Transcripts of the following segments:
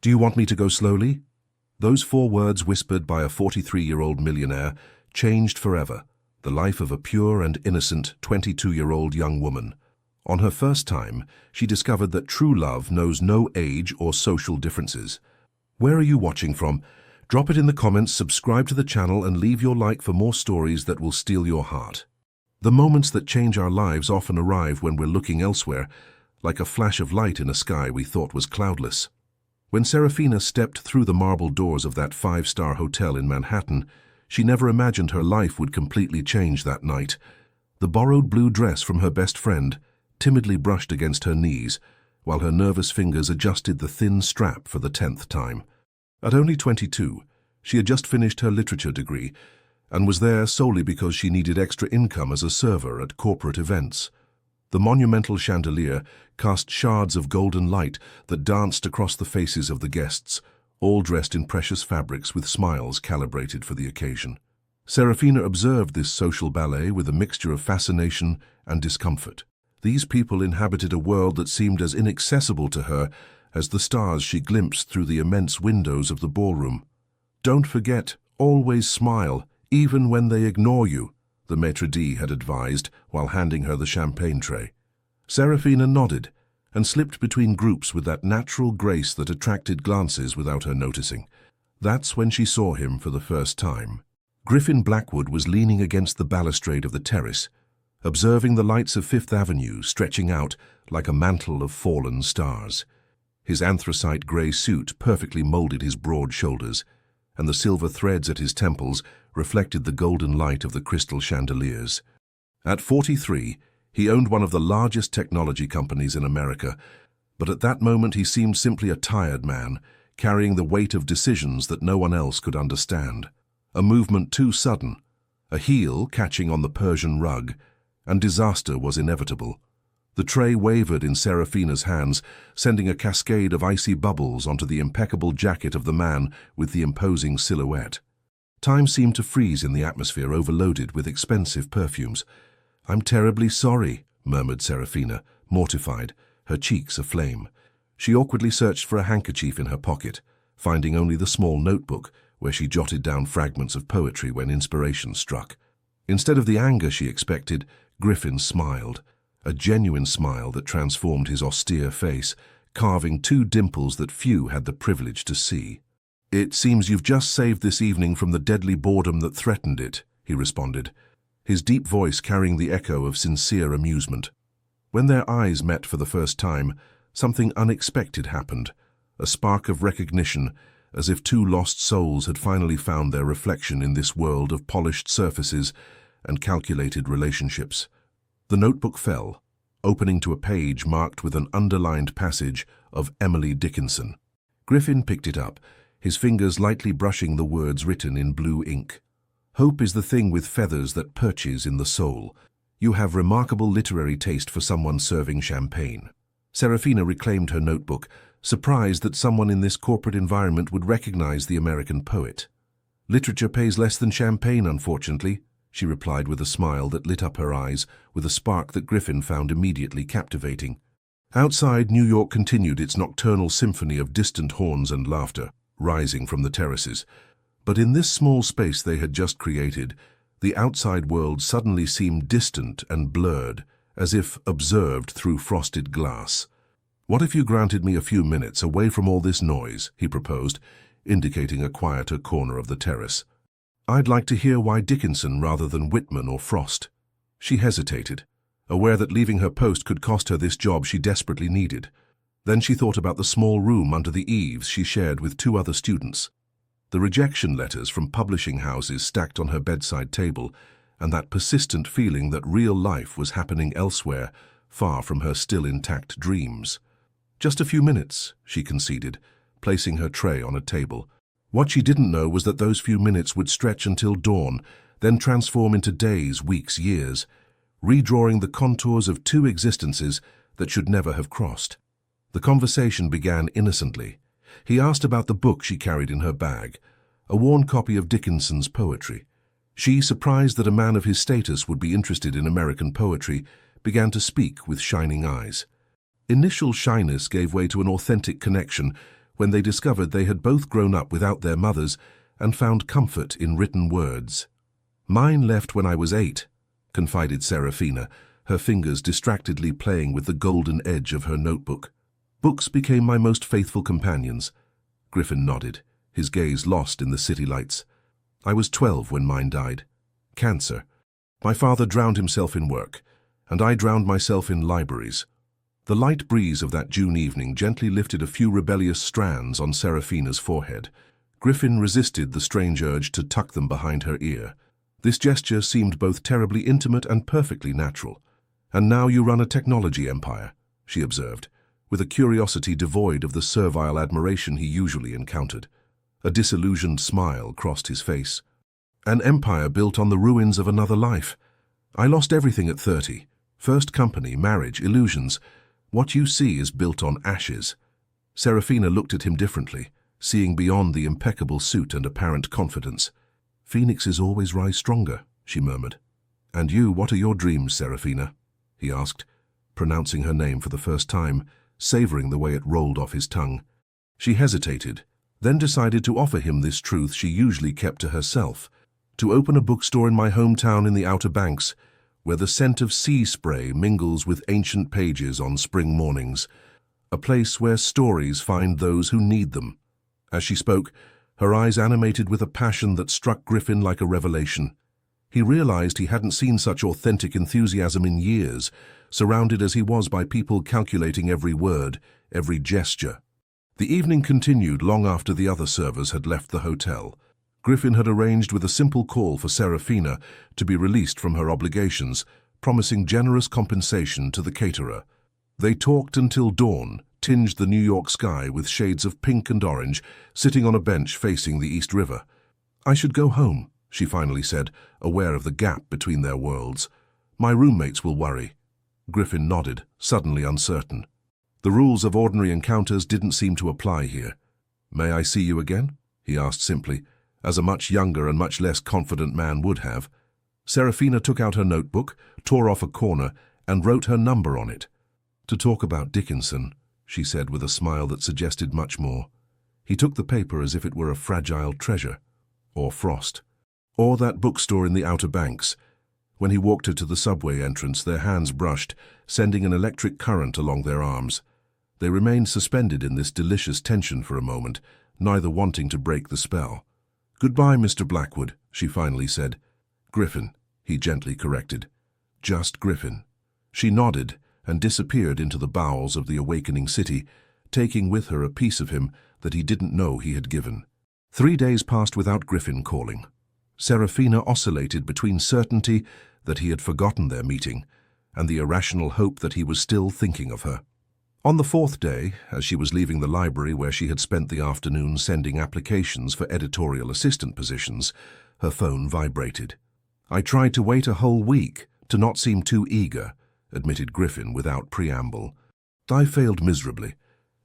Do you want me to go slowly? Those 4 words whispered by a 43-year-old millionaire changed forever the life of a pure and innocent 22-year-old young woman. On her first time, she discovered that true love knows no age or social differences. Where are you watching from? Drop it in the comments, subscribe to the channel, and leave your like for more stories that will steal your heart. The moments that change our lives often arrive when we're looking elsewhere, like a flash of light in a sky we thought was cloudless. When Serafina stepped through the marble doors of that 5-star hotel in Manhattan, she never imagined her life would completely change that night. The borrowed blue dress from her best friend timidly brushed against her knees, while her nervous fingers adjusted the thin strap for the 10th time. At only 22, she had just finished her literature degree and was there solely because she needed extra income as a server at corporate events. The monumental chandelier cast shards of golden light that danced across the faces of the guests, all dressed in precious fabrics with smiles calibrated for the occasion. Serafina observed this social ballet with a mixture of fascination and discomfort. These people inhabited a world that seemed as inaccessible to her as the stars she glimpsed through the immense windows of the ballroom. "Don't forget, always smile, even when they ignore you," the maitre d' had advised while handing her the champagne tray. Serafina nodded and slipped between groups with that natural grace that attracted glances without her noticing. That's when she saw him for the first time. Griffin Blackwood was leaning against the balustrade of the terrace, observing the lights of Fifth Avenue stretching out like a mantle of fallen stars. His anthracite grey suit perfectly molded his broad shoulders, and the silver threads at his temples reflected the golden light of the crystal chandeliers. At 43, he owned one of the largest technology companies in America, but at that moment he seemed simply a tired man, carrying the weight of decisions that no one else could understand. A movement too sudden, a heel catching on the Persian rug, and disaster was inevitable. The tray wavered in Serafina's hands, sending a cascade of icy bubbles onto the impeccable jacket of the man with the imposing silhouette. Time seemed to freeze in the atmosphere overloaded with expensive perfumes. "I'm terribly sorry," murmured Serafina, mortified, her cheeks aflame. She awkwardly searched for a handkerchief in her pocket, finding only the small notebook where she jotted down fragments of poetry when inspiration struck. Instead of the anger she expected, Griffin smiled, a genuine smile that transformed his austere face, carving 2 dimples that few had the privilege to see. "It seems you've just saved this evening from the deadly boredom that threatened it," he responded, his deep voice carrying the echo of sincere amusement. When their eyes met for the first time, something unexpected happened, a spark of recognition, as if 2 lost souls had finally found their reflection in this world of polished surfaces and calculated relationships. The notebook fell, opening to a page marked with an underlined passage of Emily Dickinson. Griffin picked it up, his fingers lightly brushing the words written in blue ink. "Hope is the thing with feathers that perches in the soul. You have remarkable literary taste for someone serving champagne." Serafina reclaimed her notebook, surprised that someone in this corporate environment would recognize the American poet. "Literature pays less than champagne, unfortunately," she replied with a smile that lit up her eyes with a spark that Griffin found immediately captivating. Outside, New York continued its nocturnal symphony of distant horns and laughter, rising from the terraces. But in this small space they had just created, the outside world suddenly seemed distant and blurred, as if observed through frosted glass. "What if you granted me a few minutes away from all this noise?" he proposed, indicating a quieter corner of the terrace. "I'd like to hear why Dickinson rather than Whitman or Frost." She hesitated, aware that leaving her post could cost her this job she desperately needed. Then she thought about the small room under the eaves she shared with 2 other students, the rejection letters from publishing houses stacked on her bedside table, and that persistent feeling that real life was happening elsewhere, far from her still intact dreams. "Just a few minutes," she conceded, placing her tray on a table. What she didn't know was that those few minutes would stretch until dawn, then transform into days, weeks, years, redrawing the contours of 2 existences that should never have crossed. The conversation began innocently. He asked about the book she carried in her bag, a worn copy of Dickinson's poetry. She, surprised that a man of his status would be interested in American poetry, began to speak with shining eyes. Initial shyness gave way to an authentic connection when they discovered they had both grown up without their mothers and found comfort in written words. "Mine left when I was 8, confided Serafina, her fingers distractedly playing with the golden edge of her notebook. "Books became my most faithful companions." Griffin nodded, his gaze lost in the city lights. "I was 12 when mine died. Cancer. My father drowned himself in work, and I drowned myself in libraries." The light breeze of that June evening gently lifted a few rebellious strands on Serafina's forehead. Griffin resisted the strange urge to tuck them behind her ear. This gesture seemed both terribly intimate and perfectly natural. "And now you run a technology empire," she observed, with a curiosity devoid of the servile admiration he usually encountered. A disillusioned smile crossed his face. "An empire built on the ruins of another life. I lost everything at 30. First company, marriage, illusions. What you see is built on ashes." Serafina looked at him differently, seeing beyond the impeccable suit and apparent confidence. "Phoenixes always rise stronger," she murmured. "And you, what are your dreams, Serafina?" he asked, pronouncing her name for the first time, savoring the way it rolled off his tongue. She hesitated, then decided to offer him this truth she usually kept to herself: "To open a bookstore in my hometown in the Outer Banks, where the scent of sea spray mingles with ancient pages on spring mornings. A place where stories find those who need them." As she spoke, her eyes animated with a passion that struck Griffin like a revelation. He realized he hadn't seen such authentic enthusiasm in years, surrounded as he was by people calculating every word, every gesture. The evening continued long after the other servers had left the hotel. Griffin had arranged with a simple call for Serafina to be released from her obligations, promising generous compensation to the caterer. They talked until dawn, tinged the New York sky with shades of pink and orange, sitting on a bench facing the East River. "I should go home," she finally said, aware of the gap between their worlds. "My roommates will worry." Griffin nodded, suddenly uncertain. The rules of ordinary encounters didn't seem to apply here. "May I see you again?" he asked simply, as a much younger and much less confident man would have. Serafina took out her notebook, tore off a corner, and wrote her number on it. "To talk about Dickinson," she said with a smile that suggested much more. He took the paper as if it were a fragile treasure. Or Frost. Or that bookstore in the Outer Banks. When he walked her to the subway entrance, their hands brushed, sending an electric current along their arms. They remained suspended in this delicious tension for a moment, neither wanting to break the spell. "Goodbye, Mr. Blackwood," she finally said. "Griffin," he gently corrected. "Just Griffin." She nodded and disappeared into the bowels of the awakening city, taking with her a piece of him that he didn't know he had given. 3 days passed without Griffin calling. Serafina oscillated between certainty that he had forgotten their meeting and the irrational hope that he was still thinking of her. On the 4th day, as she was leaving the library where she had spent the afternoon sending applications for editorial assistant positions, her phone vibrated. "I tried to wait a whole week, to not seem too eager," admitted Griffin without preamble. "I failed miserably."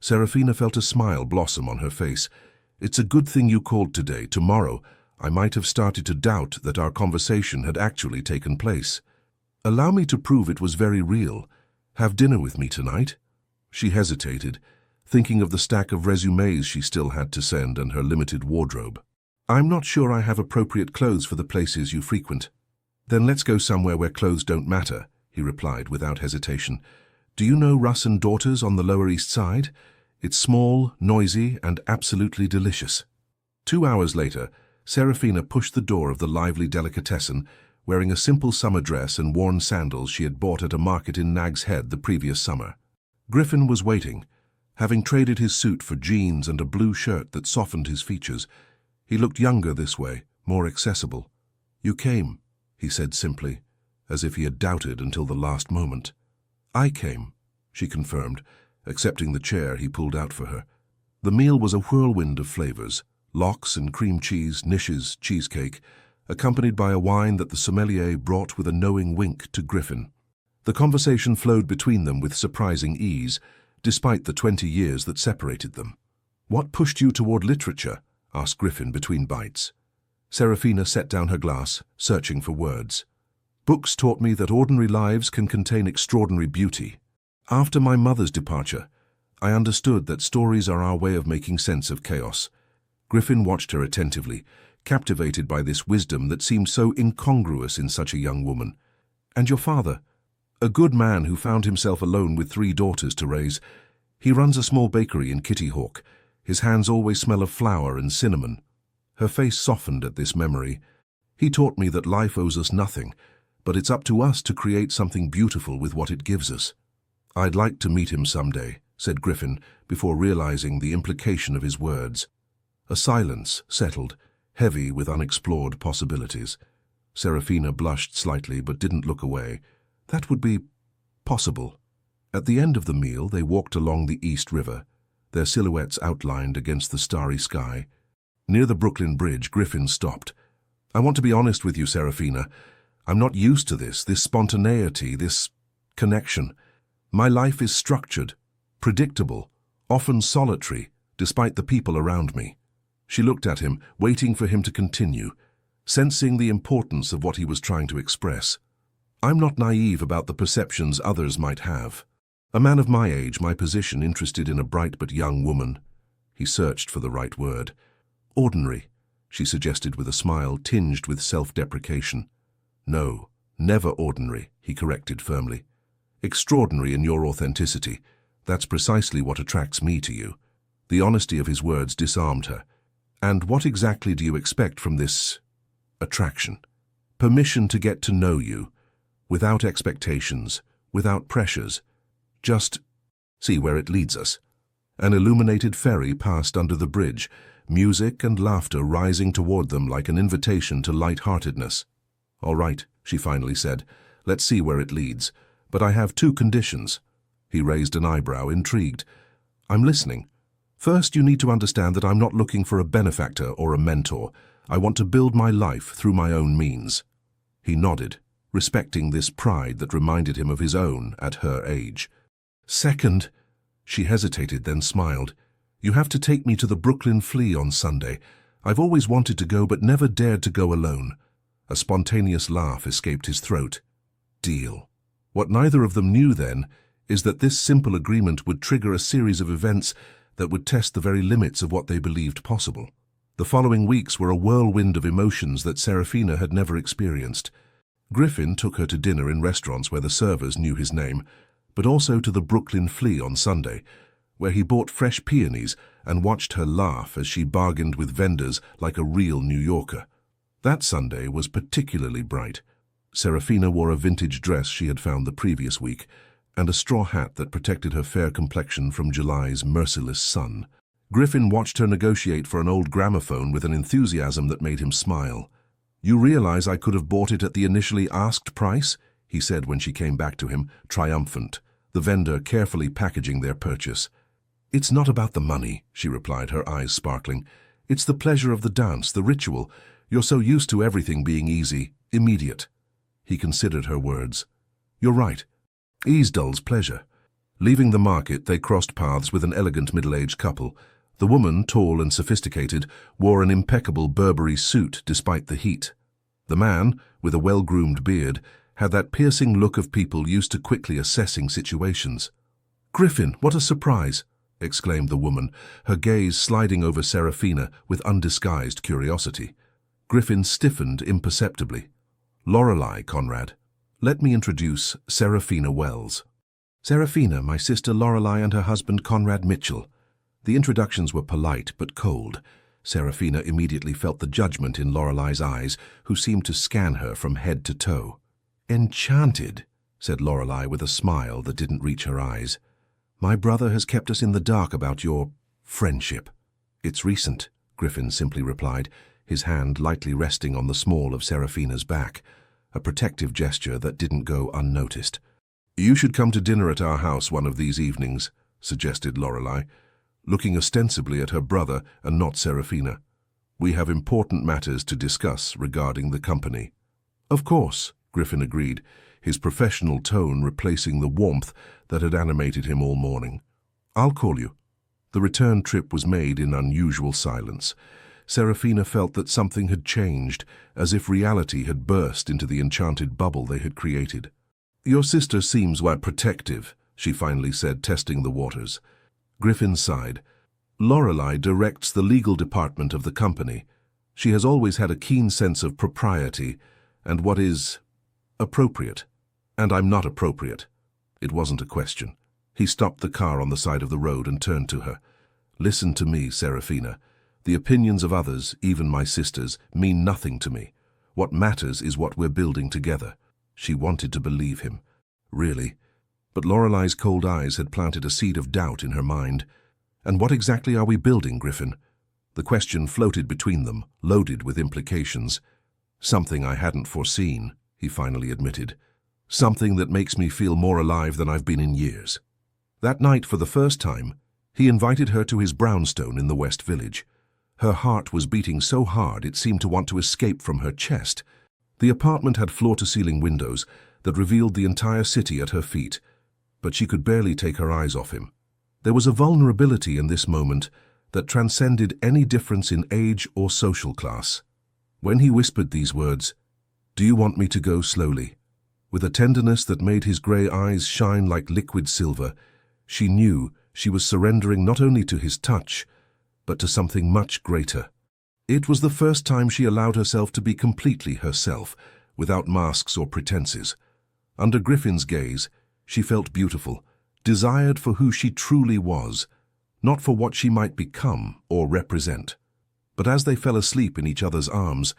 Serafina felt a smile blossom on her face. "It's a good thing you called today. Tomorrow, I might have started to doubt that our conversation had actually taken place. Allow me to prove it was very real. Have dinner with me tonight?" She hesitated, thinking of the stack of resumes she still had to send and her limited wardrobe. "I'm not sure I have appropriate clothes for the places you frequent." "Then let's go somewhere where clothes don't matter," he replied without hesitation. "Do you know Russ and Daughters on the Lower East Side? It's small, noisy, and absolutely delicious." 2 hours later, Serafina pushed the door of the lively delicatessen, wearing a simple summer dress and worn sandals she had bought at a market in Nag's Head the previous summer. Griffin was waiting, having traded his suit for jeans and a blue shirt that softened his features. He looked younger this way, more accessible. "You came," he said simply, as if he had doubted until the last moment. "I came," she confirmed, accepting the chair he pulled out for her. The meal was a whirlwind of flavors: lox and cream cheese, niches, cheesecake, accompanied by a wine that the sommelier brought with a knowing wink to Griffin. The conversation flowed between them with surprising ease, despite the 20 years that separated them. "What pushed you toward literature?" asked Griffin between bites. Serafina set down her glass, searching for words. "Books taught me that ordinary lives can contain extraordinary beauty. After my mother's departure, I understood that stories are our way of making sense of chaos. Griffin watched her attentively, captivated by this wisdom that seemed so incongruous in such a young woman. "And your father? A good man who found himself alone with 3 daughters to raise. He runs a small bakery in Kitty Hawk. His hands always smell of flour and cinnamon." Her face softened at this memory. "He taught me that life owes us nothing, but it's up to us to create something beautiful with what it gives us." "I'd like to meet him someday," said Griffin, before realizing the implication of his words. A silence settled, heavy with unexplored possibilities. Serafina blushed slightly but didn't look away. That would be possible. At the end of the meal, they walked along the East River, their silhouettes outlined against the starry sky. Near the Brooklyn Bridge, Griffin stopped. "I want to be honest with you, Serafina. I'm not used to this spontaneity, this connection. My life is structured, predictable, often solitary, despite the people around me." She looked at him, waiting for him to continue, sensing the importance of what he was trying to express. "I'm not naive about the perceptions others might have. A man of my age, my position, interested in a bright but young woman." He searched for the right word. "Ordinary," she suggested with a smile tinged with self-deprecation. "No, never ordinary," he corrected firmly. "Extraordinary in your authenticity. That's precisely what attracts me to you." The honesty of his words disarmed her. "And what exactly do you expect from this attraction?" "Permission to get to know you, without expectations, without pressures. Just see where it leads us." An illuminated ferry passed under the bridge, music and laughter rising toward them like an invitation to light-heartedness. "All right," she finally said, "let's see where it leads. But I have 2 conditions." He raised an eyebrow, intrigued. "I'm listening. First, you need to understand that I'm not looking for a benefactor or a mentor. I want to build my life through my own means." He nodded, respecting this pride that reminded him of his own at her age. "Second," she hesitated, then smiled, "you have to take me to the Brooklyn Flea on Sunday. I've always wanted to go but never dared to go alone." A spontaneous laugh escaped his throat. "Deal." What neither of them knew then is that this simple agreement would trigger a series of events that would test the very limits of what they believed possible. The following weeks were a whirlwind of emotions that Serafina had never experienced. Griffin took her to dinner in restaurants where the servers knew his name, but also to the Brooklyn Flea on Sunday, where he bought fresh peonies and watched her laugh as she bargained with vendors like a real New Yorker. That Sunday was particularly bright. Serafina wore a vintage dress she had found the previous week, and a straw hat that protected her fair complexion from July's merciless sun. Griffin watched her negotiate for an old gramophone with an enthusiasm that made him smile. "You realize I could have bought it at the initially asked price?" he said when she came back to him, triumphant, the vendor carefully packaging their purchase. "It's not about the money," she replied, her eyes sparkling. "It's the pleasure of the dance, the ritual. You're so used to everything being easy, immediate." He considered her words. "You're right. Ease dulls pleasure." Leaving the market, they crossed paths with an elegant middle-aged couple. The woman, tall and sophisticated, wore an impeccable Burberry suit despite the heat. The man, with a well-groomed beard, had that piercing look of people used to quickly assessing situations. "Griffin, what a surprise!" exclaimed the woman, her gaze sliding over Serafina with undisguised curiosity. Griffin stiffened imperceptibly. "Lorelei, Conrad. Let me introduce Serafina Wells." "Serafina, my sister Lorelei and her husband Conrad Mitchell." The introductions were polite but cold. Serafina immediately felt the judgment in Lorelei's eyes, who seemed to scan her from head to toe. "Enchanted," said Lorelei with a smile that didn't reach her eyes. "My brother has kept us in the dark about your friendship." "It's recent," Griffin simply replied, his hand lightly resting on the small of Serafina's back, a protective gesture that didn't go unnoticed. "You should come to dinner at our house one of these evenings," suggested Lorelei, looking ostensibly at her brother and not Serafina. "We have important matters to discuss regarding the company." "Of course," Griffin agreed, his professional tone replacing the warmth that had animated him all morning. "I'll call you." The return trip was made in unusual silence. Serafina felt that something had changed, as if reality had burst into the enchanted bubble they had created. "Your sister seems protective," she finally said, testing the waters. Griffin sighed. Lorelei directs the legal department of the company. She has always had a keen sense of propriety and what is appropriate. And I'm not appropriate. It wasn't a question. He stopped the car on the side of the road and turned to her. Listen to me, Serafina. The opinions of others, even my sisters, mean nothing to me. What matters is what we're building together. She wanted to believe him. Really? But Lorelei's cold eyes had planted a seed of doubt in her mind. And what exactly are we building, Griffin? The question floated between them, loaded with implications. Something I hadn't foreseen, he finally admitted. Something that makes me feel more alive than I've been in years. That night, for the first time, he invited her to his brownstone in the West Village. Her heart was beating so hard it seemed to want to escape from her chest. The apartment had floor-to-ceiling windows that revealed the entire city at her feet, but she could barely take her eyes off him. There was a vulnerability in this moment that transcended any difference in age or social class. When he whispered these words, "Do you want me to go slowly?" with a tenderness that made his grey eyes shine like liquid silver, she knew she was surrendering not only to his touch, but to something much greater. It was the first time she allowed herself to be completely herself, without masks or pretenses. Under Griffin's gaze, she felt beautiful, desired for who she truly was, not for what she might become or represent. But as they fell asleep in each other's arms,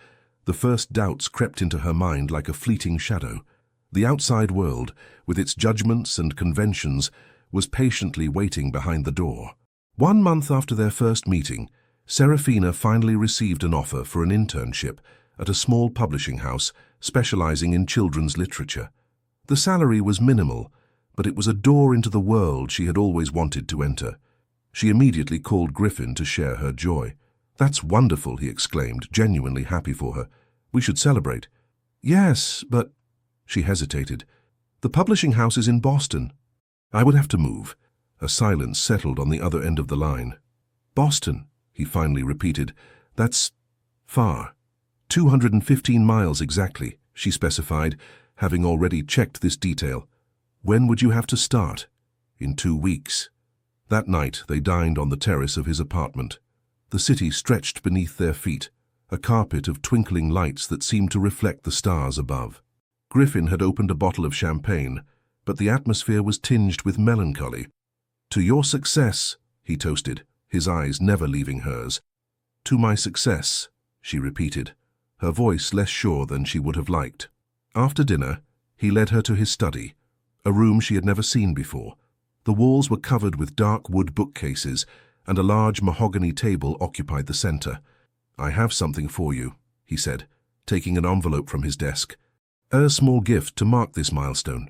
the first doubts crept into her mind like a fleeting shadow. The outside world, with its judgments and conventions, was patiently waiting behind the door. 1 month after their first meeting, Serafina finally received an offer for an internship at a small publishing house specializing in children's literature. The salary was minimal, but it was a door into the world she had always wanted to enter. She immediately called Griffin to share her joy. "That's wonderful," he exclaimed, genuinely happy for her. "We should celebrate." "Yes, but—" She hesitated. "The publishing house is in Boston." "I would have to move." A silence settled on the other end of the line. "Boston," he finally repeated. "That's far." 215 miles exactly, she specified, having already checked this detail. "When would you have to start?" "In 2 weeks." That night they dined on the terrace of his apartment. The city stretched beneath their feet, a carpet of twinkling lights that seemed to reflect the stars above. Griffin had opened a bottle of champagne, but the atmosphere was tinged with melancholy. "To your success," he toasted, his eyes never leaving hers. "To my success," she repeated, her voice less sure than she would have liked. After dinner, he led her to his study, a room she had never seen before. The walls were covered with dark wood bookcases, and a large mahogany table occupied the center. "I have something for you," he said, taking an envelope from his desk. "A small gift to mark this milestone."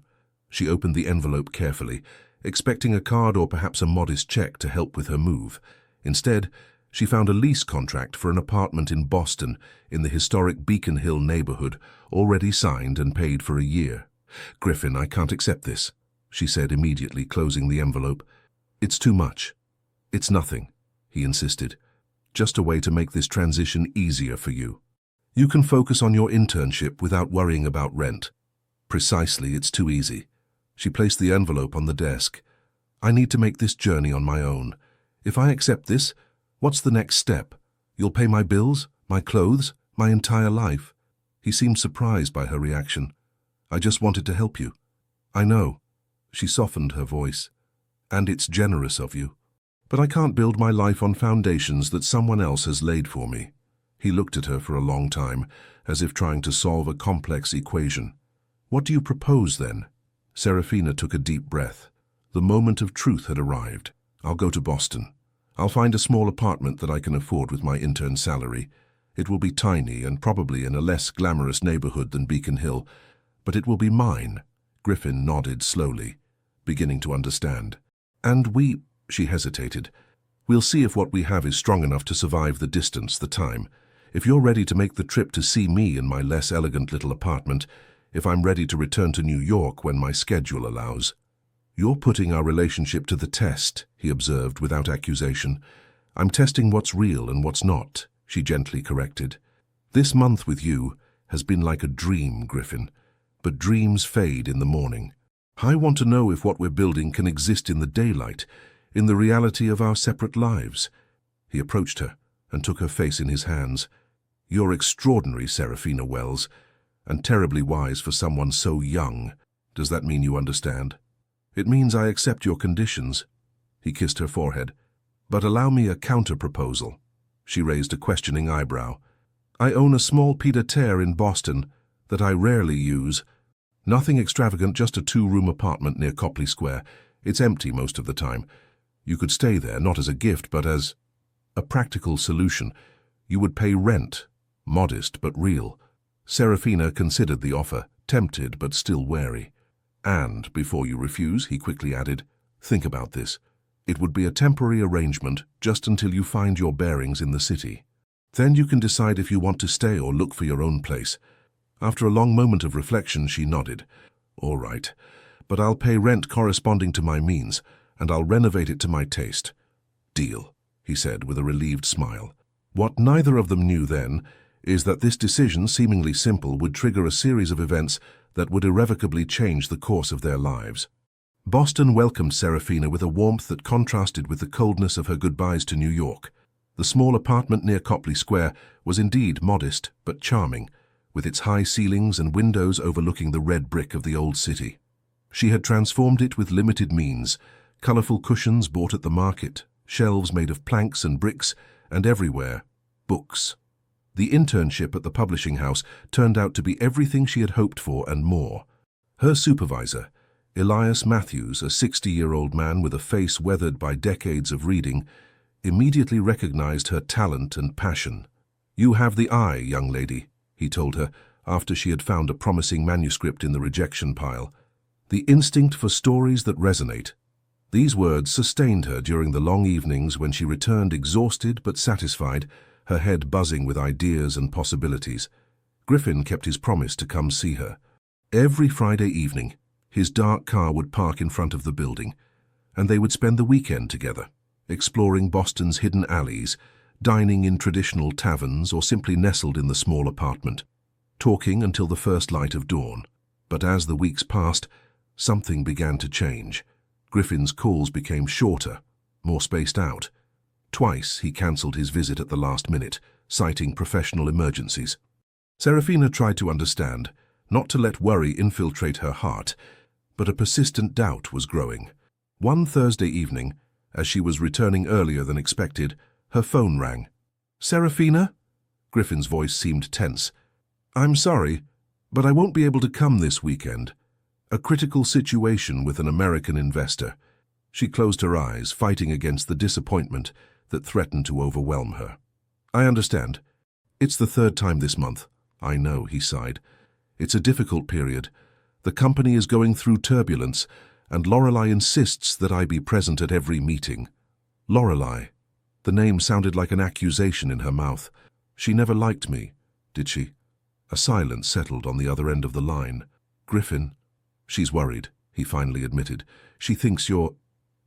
She opened the envelope carefully, expecting a card or perhaps a modest check to help with her move. Instead, she found a lease contract for an apartment in Boston in the historic Beacon Hill neighborhood, already signed and paid for a year. "Griffin, I can't accept this," she said, immediately closing the envelope. "It's too much." "It's nothing," he insisted. "Just a way to make this transition easier for you. You can focus on your internship without worrying about rent." "Precisely, it's too easy." She placed the envelope on the desk. "I need to make this journey on my own. If I accept this, what's the next step? You'll pay my bills, my clothes, my entire life." He seemed surprised by her reaction. "I just wanted to help you." "I know." She softened her voice. "And it's generous of you. But I can't build my life on foundations that someone else has laid for me." He looked at her for a long time, as if trying to solve a complex equation. "What do you propose, then?" Serafina took a deep breath. The moment of truth had arrived. "I'll go to Boston. I'll find a small apartment that I can afford with my intern salary. It will be tiny and probably in a less glamorous neighborhood than Beacon Hill, but it will be mine." Griffin nodded slowly, beginning to understand. "And she hesitated. "We'll see if what we have is strong enough to survive the distance, the time. If you're ready to make the trip to see me in my less elegant little apartment, if I'm ready to return to New York when my schedule allows." "You're putting our relationship to the test," he observed without accusation. "I'm testing what's real and what's not," she gently corrected. "This month with you has been like a dream, Griffin, but dreams fade in the morning. I want to know if what we're building can exist in the daylight, in the reality of our separate lives. He approached her and took her face in his hands. You're extraordinary, Serafina Wells, and terribly wise for someone so young. Does that mean you understand? It means I accept your conditions. He kissed her forehead. But allow me a counter-proposal. She raised a questioning eyebrow. I own a small pied-à-terre in Boston that I rarely use. Nothing extravagant, just a 2-room apartment near Copley Square. It's empty most of the time. You could stay there, not as a gift, but as a practical solution. You would pay rent, modest but real. Serafina considered the offer, tempted but still wary. And, before you refuse, he quickly added, think about this. It would be a temporary arrangement just until you find your bearings in the city. Then you can decide if you want to stay or look for your own place. After a long moment of reflection, she nodded. All right, but I'll pay rent corresponding to my means, and I'll renovate it to my taste. Deal, he said with a relieved smile. What neither of them knew then is that this decision, seemingly simple, would trigger a series of events that would irrevocably change the course of their lives. Boston welcomed Serafina with a warmth that contrasted with the coldness of her goodbyes to New York. The small apartment near Copley Square was indeed modest but charming, with its high ceilings and windows overlooking the red brick of the old city. She had transformed it with limited means, colorful cushions bought at the market, shelves made of planks and bricks, and everywhere, books. The internship at the publishing house turned out to be everything she had hoped for and more. Her supervisor, Elias Matthews, a 60-year-old man with a face weathered by decades of reading, immediately recognized her talent and passion. You have the eye, young lady, he told her after she had found a promising manuscript in the rejection pile. The instinct for stories that resonate. These words sustained her during the long evenings when she returned exhausted but satisfied, her head buzzing with ideas and possibilities. Griffin kept his promise to come see her. Every Friday evening, his dark car would park in front of the building, and they would spend the weekend together, exploring Boston's hidden alleys, dining in traditional taverns or simply nestled in the small apartment, talking until the first light of dawn. But as the weeks passed, something began to change. Griffin's calls became shorter, more spaced out. Twice he cancelled his visit at the last minute, citing professional emergencies. Serafina tried to understand, not to let worry infiltrate her heart, but a persistent doubt was growing. One Thursday evening, as she was returning earlier than expected, her phone rang. Serafina? Griffin's voice seemed tense. I'm sorry, but I won't be able to come this weekend. A critical situation with an American investor. She closed her eyes, fighting against the disappointment that threatened to overwhelm her. I understand. It's the 3rd time this month. I know, he sighed. It's a difficult period. The company is going through turbulence, and Lorelei insists that I be present at every meeting. Lorelei. The name sounded like an accusation in her mouth. She never liked me, did she? A silence settled on the other end of the line. Griffin. She's worried, he finally admitted. She thinks you're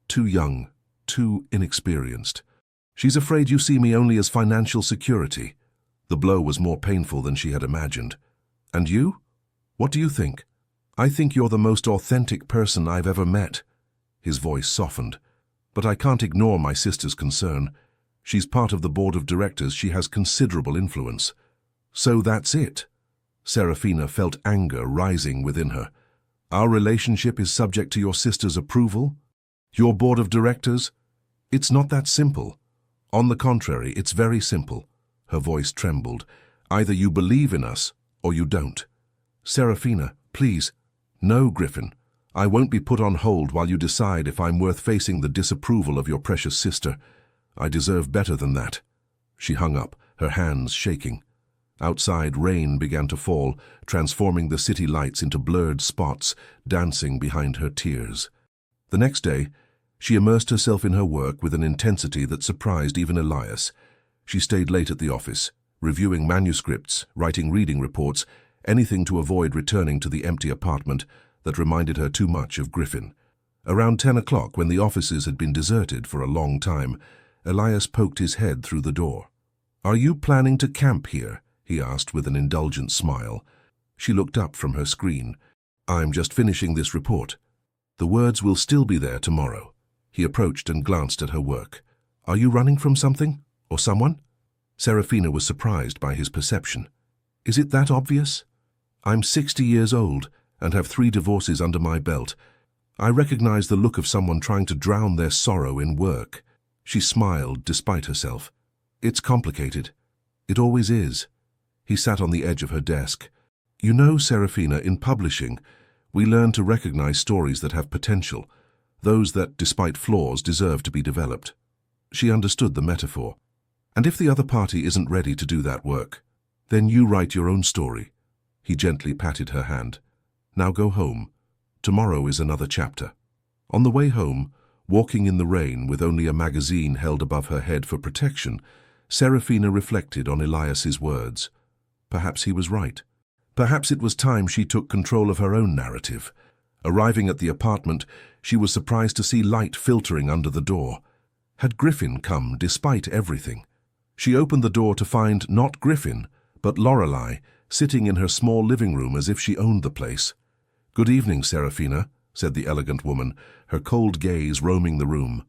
too young, too inexperienced. She's afraid you see me only as financial security. The blow was more painful than she had imagined. And you? What do you think? I think you're the most authentic person I've ever met. His voice softened. But I can't ignore my sister's concern. She's part of the board of directors. She has considerable influence. So that's it. Serafina felt anger rising within her. Our relationship is subject to your sister's approval? Your board of directors? It's not that simple. On the contrary, it's very simple. Her voice trembled. Either you believe in us, or you don't. Serafina, please. No, Griffin. I won't be put on hold while you decide if I'm worth facing the disapproval of your precious sister. I deserve better than that. She hung up, her hands shaking. Outside, rain began to fall, transforming the city lights into blurred spots, dancing behind her tears. The next day, she immersed herself in her work with an intensity that surprised even Elias. She stayed late at the office, reviewing manuscripts, writing reading reports, anything to avoid returning to the empty apartment that reminded her too much of Griffin. Around 10 o'clock, when the offices had been deserted for a long time, Elias poked his head through the door. "Are you planning to camp here?" he asked with an indulgent smile. She looked up from her screen. "I'm just finishing this report. The words will still be there tomorrow." He approached and glanced at her work. "Are you running from something? Or someone?" Serafina was surprised by his perception. "Is it that obvious? I'm 60 years old and have 3 divorces under my belt. I recognize the look of someone trying to drown their sorrow in work." She smiled despite herself. "It's complicated. It always is." He sat on the edge of her desk. "You know, Serafina, in publishing, we learn to recognize stories that have potential, those that, despite flaws, deserve to be developed." She understood the metaphor. "And if the other party isn't ready to do that work, then you write your own story." He gently patted her hand. "Now go home. Tomorrow is another chapter." On the way home, walking in the rain with only a magazine held above her head for protection, Serafina reflected on Elias's words. Perhaps he was right. Perhaps it was time she took control of her own narrative. Arriving at the apartment, she was surprised to see light filtering under the door. Had Griffin come despite everything? She opened the door to find not Griffin, but Lorelei, sitting in her small living room as if she owned the place. "Good evening, Serafina," said the elegant woman, her cold gaze roaming the room.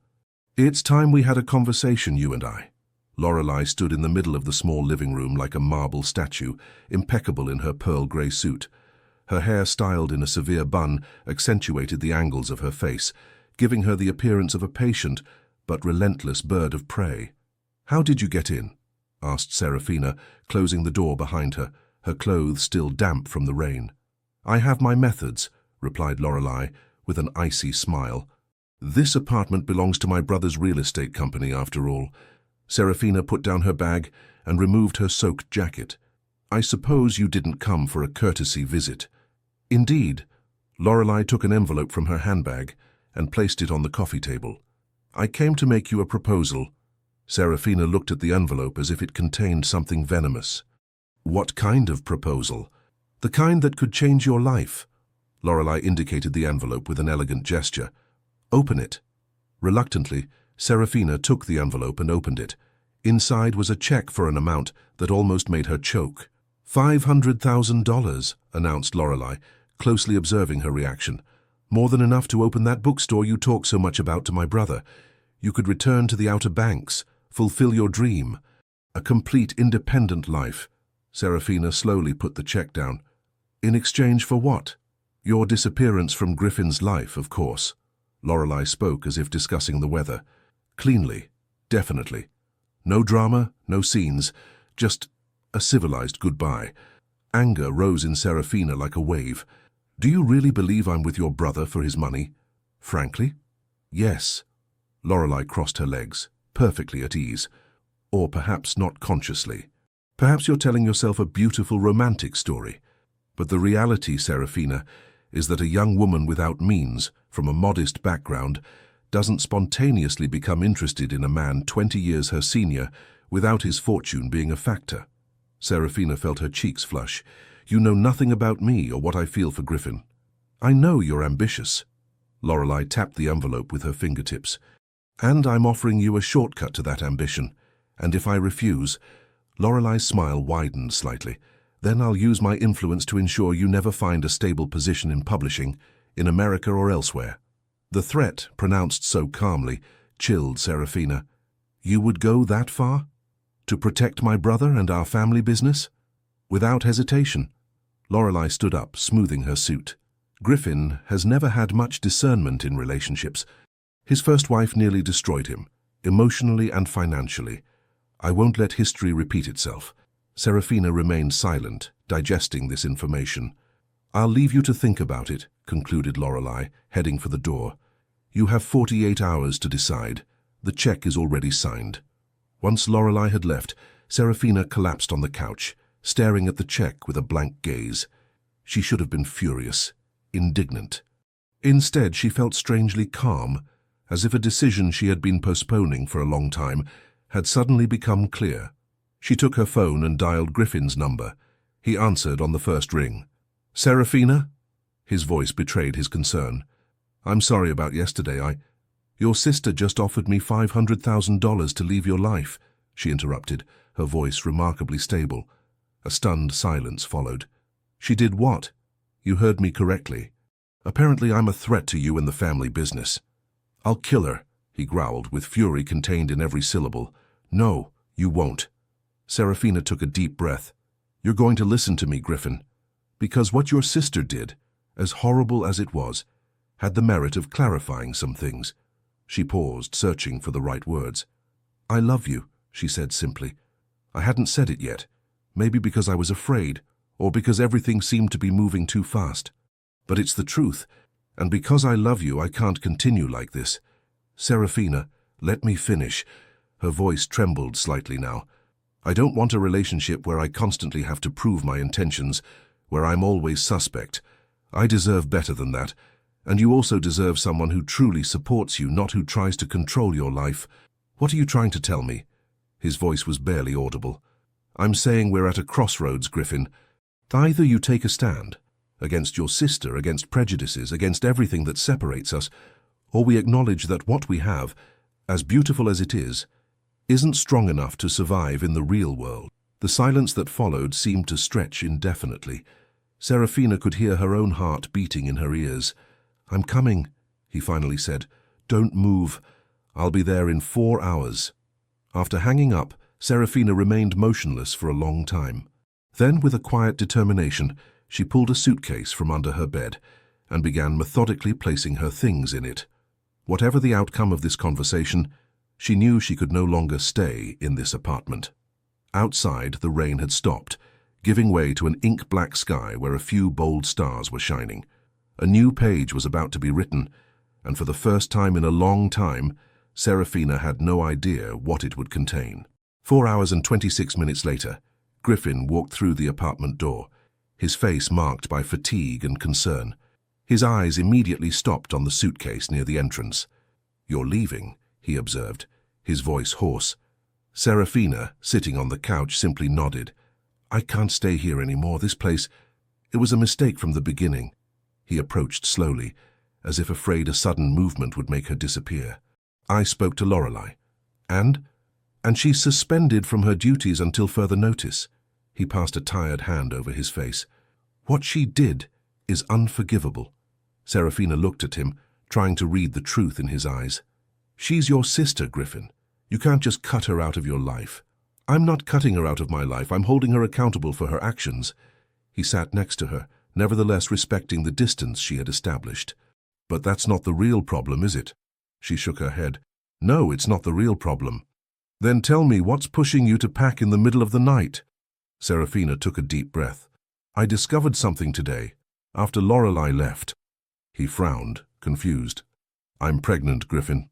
"It's time we had a conversation, you and I." Lorelei stood in the middle of the small living room like a marble statue, impeccable in her pearl grey suit. Her hair, styled in a severe bun, accentuated the angles of her face, giving her the appearance of a patient but relentless bird of prey. "How did you get in?" asked Serafina, closing the door behind her, her clothes still damp from the rain. "I have my methods," replied Lorelei, with an icy smile. "This apartment belongs to my brother's real estate company, after all." Serafina put down her bag and removed her soaked jacket. "I suppose you didn't come for a courtesy visit." "Indeed." Lorelei took an envelope from her handbag and placed it on the coffee table. "I came to make you a proposal." Serafina looked at the envelope as if it contained something venomous. "What kind of proposal?" "The kind that could change your life." Lorelei indicated the envelope with an elegant gesture. "Open it." Reluctantly, Serafina took the envelope and opened it. Inside was a check for an amount that almost made her choke. $500,000, announced Lorelei, closely observing her reaction. "More than enough to open that bookstore you talk so much about to my brother. You could return to the Outer Banks, fulfill your dream. A complete independent life." Serafina slowly put the check down. "In exchange for what?" "Your disappearance from Griffin's life, of course." Lorelei spoke as if discussing the weather. "Cleanly, definitely. No drama, no scenes, just a civilized goodbye." Anger rose in Serafina like a wave. "Do you really believe I'm with your brother for his money?" "Frankly?" "Yes." Lorelei crossed her legs, perfectly at ease. "Or perhaps not consciously. Perhaps you're telling yourself a beautiful romantic story. But the reality, Serafina, is that a young woman without means, from a modest background, doesn't spontaneously become interested in a man 20 years her senior without his fortune being a factor." Serafina felt her cheeks flush. "You know nothing about me or what I feel for Griffin." "I know you're ambitious." Lorelei tapped the envelope with her fingertips. "And I'm offering you a shortcut to that ambition. And if I refuse..." Lorelei's smile widened slightly. "Then I'll use my influence to ensure you never find a stable position in publishing, in America or elsewhere." The threat, pronounced so calmly, chilled Serafina. "You would go that far? To protect my brother and our family business?" Without hesitation. Lorelei stood up, smoothing her suit. "Griffin has never had much discernment in relationships. His first wife nearly destroyed him, emotionally and financially. I won't let history repeat itself." Serafina remained silent, digesting this information. "I'll leave you to think about it," concluded Lorelei, heading for the door. "You have 48 hours to decide. The check is already signed." Once Lorelei had left, Serafina collapsed on the couch, staring at the check with a blank gaze. She should have been furious, indignant. Instead, she felt strangely calm, as if a decision she had been postponing for a long time had suddenly become clear. She took her phone and dialed Griffin's number. He answered on the first ring. "Serafina?" His voice betrayed his concern. "I'm sorry about yesterday. Your sister just offered me $500,000 to leave your life," she interrupted, her voice remarkably stable. A stunned silence followed. "She did what?" "You heard me correctly. Apparently I'm a threat to you and the family business." "I'll kill her," he growled, with fury contained in every syllable. "No, you won't." Serafina took a deep breath. "You're going to listen to me, Griffin, because what your sister did, as horrible as it was, had the merit of clarifying some things." She paused, searching for the right words. "I love you," she said simply. "I hadn't said it yet, maybe because I was afraid, or because everything seemed to be moving too fast. But it's the truth, and because I love you, I can't continue like this. Serafina, let me finish." Her voice trembled slightly now. "I don't want a relationship where I constantly have to prove my intentions, where I'm always suspect. I deserve better than that, and you also deserve someone who truly supports you, not who tries to control your life." "What are you trying to tell me?" His voice was barely audible. "I'm saying we're at a crossroads, Griffin. Either you take a stand, against your sister, against prejudices, against everything that separates us, or we acknowledge that what we have, as beautiful as it is, isn't strong enough to survive in the real world." The silence that followed seemed to stretch indefinitely. Serafina could hear her own heart beating in her ears. "I'm coming," he finally said. "Don't move. I'll be there in 4 hours." After hanging up, Serafina remained motionless for a long time. Then, with a quiet determination, she pulled a suitcase from under her bed and began methodically placing her things in it. Whatever the outcome of this conversation, she knew she could no longer stay in this apartment. Outside, the rain had stopped, giving way to an ink-black sky where a few bold stars were shining. A new page was about to be written, and for the first time in a long time, Serafina had no idea what it would contain. 4 hours and 26 minutes later, Griffin walked through the apartment door, his face marked by fatigue and concern. His eyes immediately stopped on the suitcase near the entrance. "You're leaving," he observed, his voice hoarse. Serafina, sitting on the couch, simply nodded. "I can't stay here anymore. This place, it was a mistake from the beginning." He approached slowly, as if afraid a sudden movement would make her disappear. "I spoke to Lorelei. And she's suspended from her duties until further notice." He passed a tired hand over his face. "What she did is unforgivable." Serafina looked at him, trying to read the truth in his eyes. "She's your sister, Griffin. You can't just cut her out of your life." "I'm not cutting her out of my life. I'm holding her accountable for her actions." He sat next to her, nevertheless respecting the distance she had established. "But that's not the real problem, is it?" She shook her head. "No, it's not the real problem." "Then tell me, what's pushing you to pack in the middle of the night?" Serafina took a deep breath. "I discovered something today, after Lorelei left." He frowned, confused. "I'm pregnant, Griffin."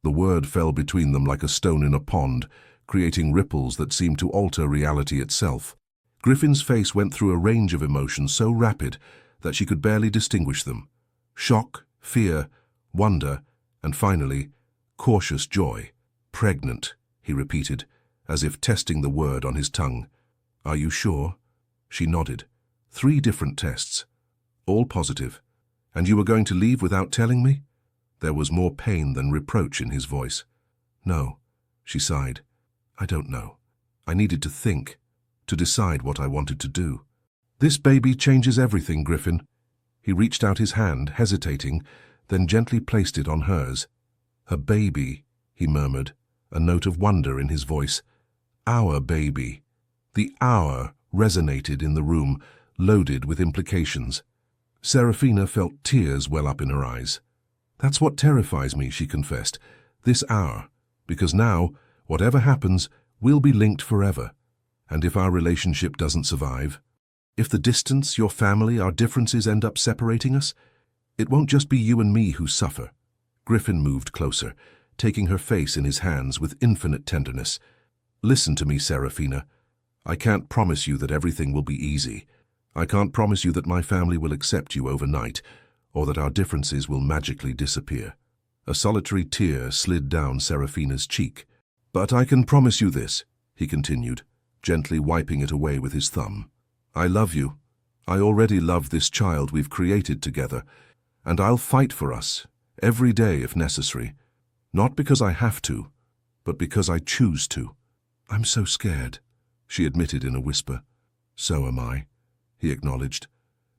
The word fell between them like a stone in a pond, creating ripples that seemed to alter reality itself. Griffin's face went through a range of emotions so rapid that she could barely distinguish them. Shock, fear, wonder, and finally, cautious joy. "Pregnant," he repeated, as if testing the word on his tongue. "Are you sure?" She nodded. 3 different tests. All positive. "And you were going to leave without telling me?" There was more pain than reproach in his voice. "No," she sighed. "I don't know. I needed to think, to decide what I wanted to do." "This baby changes everything, Griffin." He reached out his hand, hesitating, then gently placed it on hers. "A baby," he murmured, a note of wonder in his voice. "Our baby." The "our" resonated in the room, loaded with implications. Serafina felt tears well up in her eyes. "That's what terrifies me," she confessed. "This hour. Because now, whatever happens, we'll be linked forever. And if our relationship doesn't survive, if the distance, your family, our differences end up separating us, it won't just be you and me who suffer." Griffin moved closer, taking her face in his hands with infinite tenderness. "Listen to me, Serafina. I can't promise you that everything will be easy. I can't promise you that my family will accept you overnight, or that our differences will magically disappear." A solitary tear slid down Serafina's cheek. "But I can promise you this," he continued, gently wiping it away with his thumb. "I love you. I already love this child we've created together, and I'll fight for us, every day if necessary. Not because I have to, but because I choose to." "I'm so scared," she admitted in a whisper. "So am I," he acknowledged.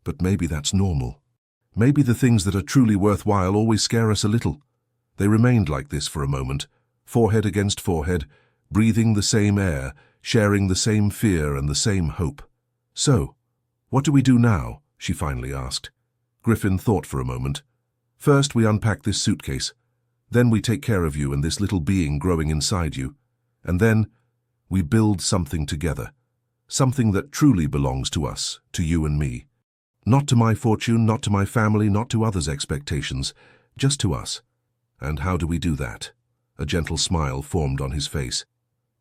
"But maybe that's normal. Maybe the things that are truly worthwhile always scare us a little. They remained like this for a moment, forehead against forehead, breathing the same air, sharing the same fear and the same hope. "So, what do we do now?" she finally asked. Griffin thought for a moment. "First we unpack this suitcase. Then we take care of you and this little being growing inside you. And then we build something together. Something that truly belongs to us, to you and me. Not to my fortune, not to my family, not to others' expectations, just to us." "And how do we do that?" A gentle smile formed on his face.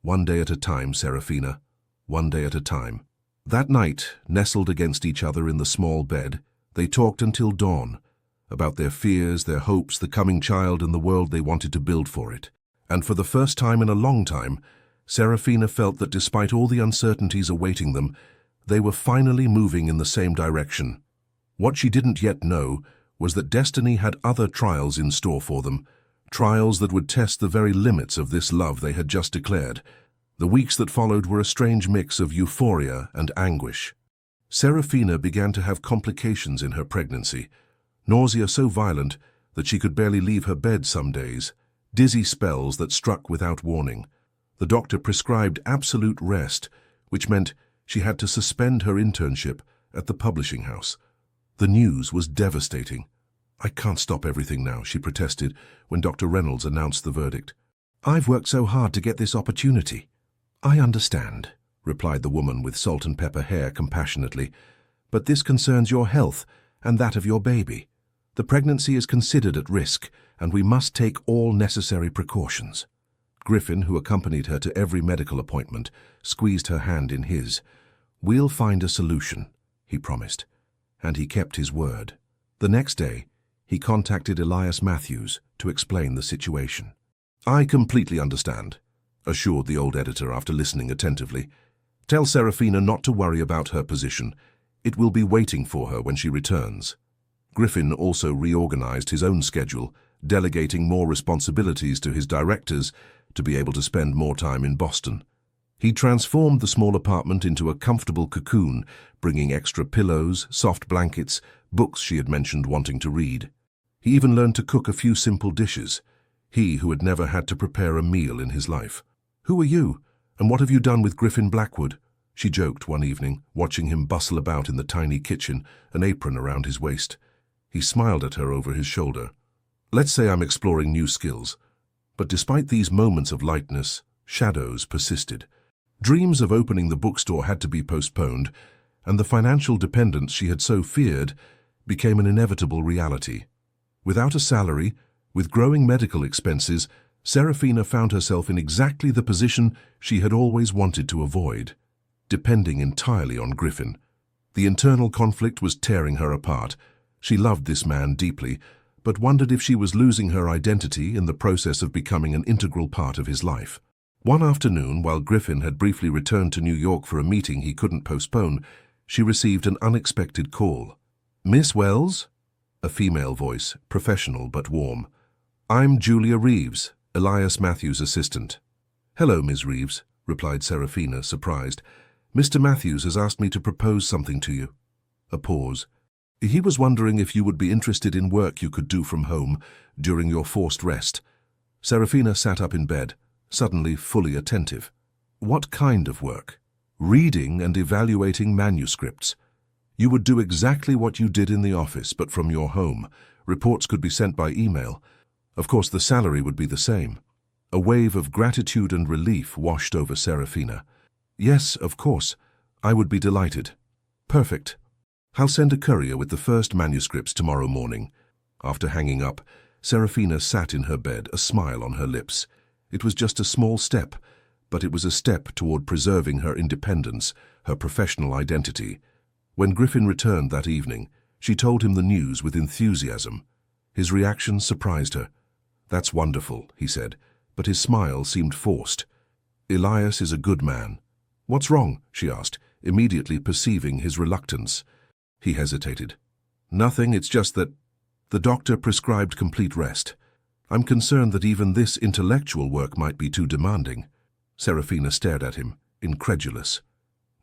"One day at a time, Serafina. One day at a time." That night, nestled against each other in the small bed, they talked until dawn, about their fears, their hopes, the coming child and the world they wanted to build for it. And for the first time in a long time, Serafina felt that despite all the uncertainties awaiting them, they were finally moving in the same direction. What she didn't yet know was that destiny had other trials in store for them, trials that would test the very limits of this love they had just declared. The weeks that followed were a strange mix of euphoria and anguish. Serafina began to have complications in her pregnancy, nausea so violent that she could barely leave her bed some days, dizzy spells that struck without warning. The doctor prescribed absolute rest, which meant she had to suspend her internship at the publishing house. The news was devastating. "I can't stop everything now," she protested when Dr. Reynolds announced the verdict. "I've worked so hard to get this opportunity." "I understand," replied the woman with salt and pepper hair compassionately, "but this concerns your health and that of your baby. The pregnancy is considered at risk, and we must take all necessary precautions." Griffin, who accompanied her to every medical appointment, squeezed her hand in his. "We'll find a solution," he promised, and he kept his word. The next day, he contacted Elias Matthews to explain the situation. "I completely understand," assured the old editor after listening attentively. "Tell Serafina not to worry about her position. It will be waiting for her when she returns." Griffin also reorganized his own schedule, delegating more responsibilities to his directors to be able to spend more time in Boston. He transformed the small apartment into a comfortable cocoon, bringing extra pillows, soft blankets, books she had mentioned wanting to read. He even learned to cook a few simple dishes, he who had never had to prepare a meal in his life. "Who are you, and what have you done with Griffin Blackwood?" she joked one evening, watching him bustle about in the tiny kitchen, an apron around his waist. He smiled at her over his shoulder. "Let's say I'm exploring new skills." But despite these moments of lightness, shadows persisted. Dreams of opening the bookstore had to be postponed, and the financial dependence she had so feared became an inevitable reality. Without a salary, with growing medical expenses, Serafina found herself in exactly the position she had always wanted to avoid, depending entirely on Griffin. The internal conflict was tearing her apart. She loved this man deeply, but wondered if she was losing her identity in the process of becoming an integral part of his life. One afternoon, while Griffin had briefly returned to New York for a meeting he couldn't postpone, she received an unexpected call. "Miss Wells?" A female voice, professional but warm. "I'm Julia Reeves, Elias Matthews' assistant." "Hello, Ms. Reeves," replied Serafina, surprised. "Mr. Matthews has asked me to propose something to you." A pause. "He was wondering if you would be interested in work you could do from home during your forced rest." Serafina sat up in bed, suddenly fully attentive. "What kind of work?" "Reading and evaluating manuscripts. You would do exactly what you did in the office, but from your home. Reports could be sent by email. Of course, the salary would be the same." A wave of gratitude and relief washed over Serafina. "Yes, of course. I would be delighted." "Perfect. I'll send a courier with the first manuscripts tomorrow morning." After hanging up, Serafina sat in her bed, a smile on her lips. It was just a small step, but it was a step toward preserving her independence, her professional identity. When Griffin returned that evening, she told him the news with enthusiasm. His reaction surprised her. "That's wonderful," he said, but his smile seemed forced. "Elias is a good man." "What's wrong?" she asked, immediately perceiving his reluctance. He hesitated. "Nothing, it's just that the doctor prescribed complete rest. I'm concerned that even this intellectual work might be too demanding." Serafina stared at him, incredulous.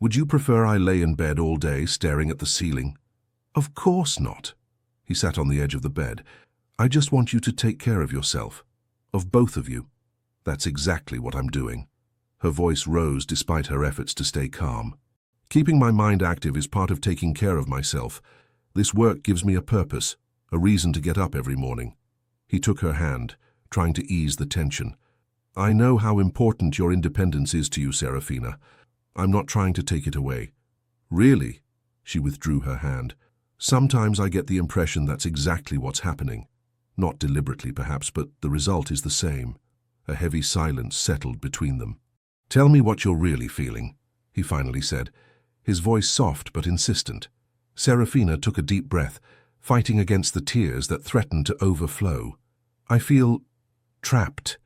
"Would you prefer I lay in bed all day staring at the ceiling?" "Of course not." He sat on the edge of the bed. I just want you to take care of yourself, of both of you. That's exactly what I'm doing. Her voice rose despite her efforts to stay calm. Keeping my mind active is part of taking care of myself. This work gives me a purpose, a reason to get up every morning. He took her hand, trying to ease the tension. I know how important your independence is to you, Serafina. I'm not trying to take it away. Really? She withdrew her hand. Sometimes I get the impression that's exactly what's happening. Not deliberately, perhaps, but the result is the same. A heavy silence settled between them. Tell me what you're really feeling, he finally said, his voice soft but insistent. Serafina took a deep breath, fighting against the tears that threatened to overflow. I feel trapped.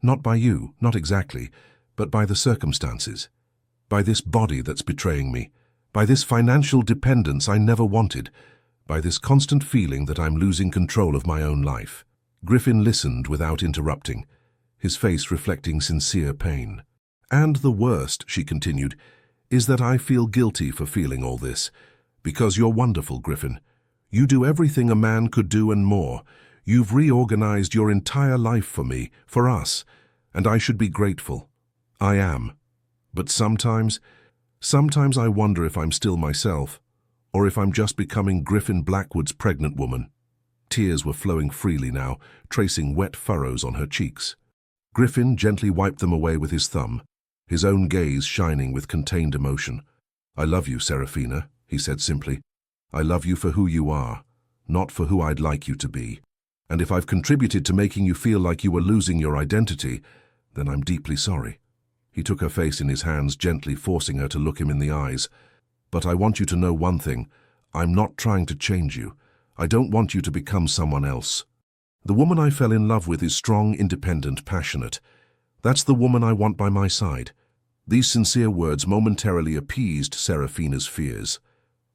Not by you, not exactly, but by the circumstances. By this body that's betraying me. By this financial dependence I never wanted. By this constant feeling that I'm losing control of my own life. Griffin listened without interrupting, his face reflecting sincere pain. And the worst, she continued, is that I feel guilty for feeling all this. Because you're wonderful, Griffin. You do everything a man could do and more. You've reorganized your entire life for me, for us, and I should be grateful. I am. But sometimes I wonder if I'm still myself, or if I'm just becoming Griffin Blackwood's pregnant woman. Tears were flowing freely now, tracing wet furrows on her cheeks. Griffin gently wiped them away with his thumb, his own gaze shining with contained emotion. I love you, Serafina, he said simply. I love you for who you are, not for who I'd like you to be. And if I've contributed to making you feel like you were losing your identity, then I'm deeply sorry. He took her face in his hands, gently forcing her to look him in the eyes. But I want you to know one thing. I'm not trying to change you. I don't want you to become someone else. The woman I fell in love with is strong, independent, passionate. That's the woman I want by my side. These sincere words momentarily appeased Serafina's fears.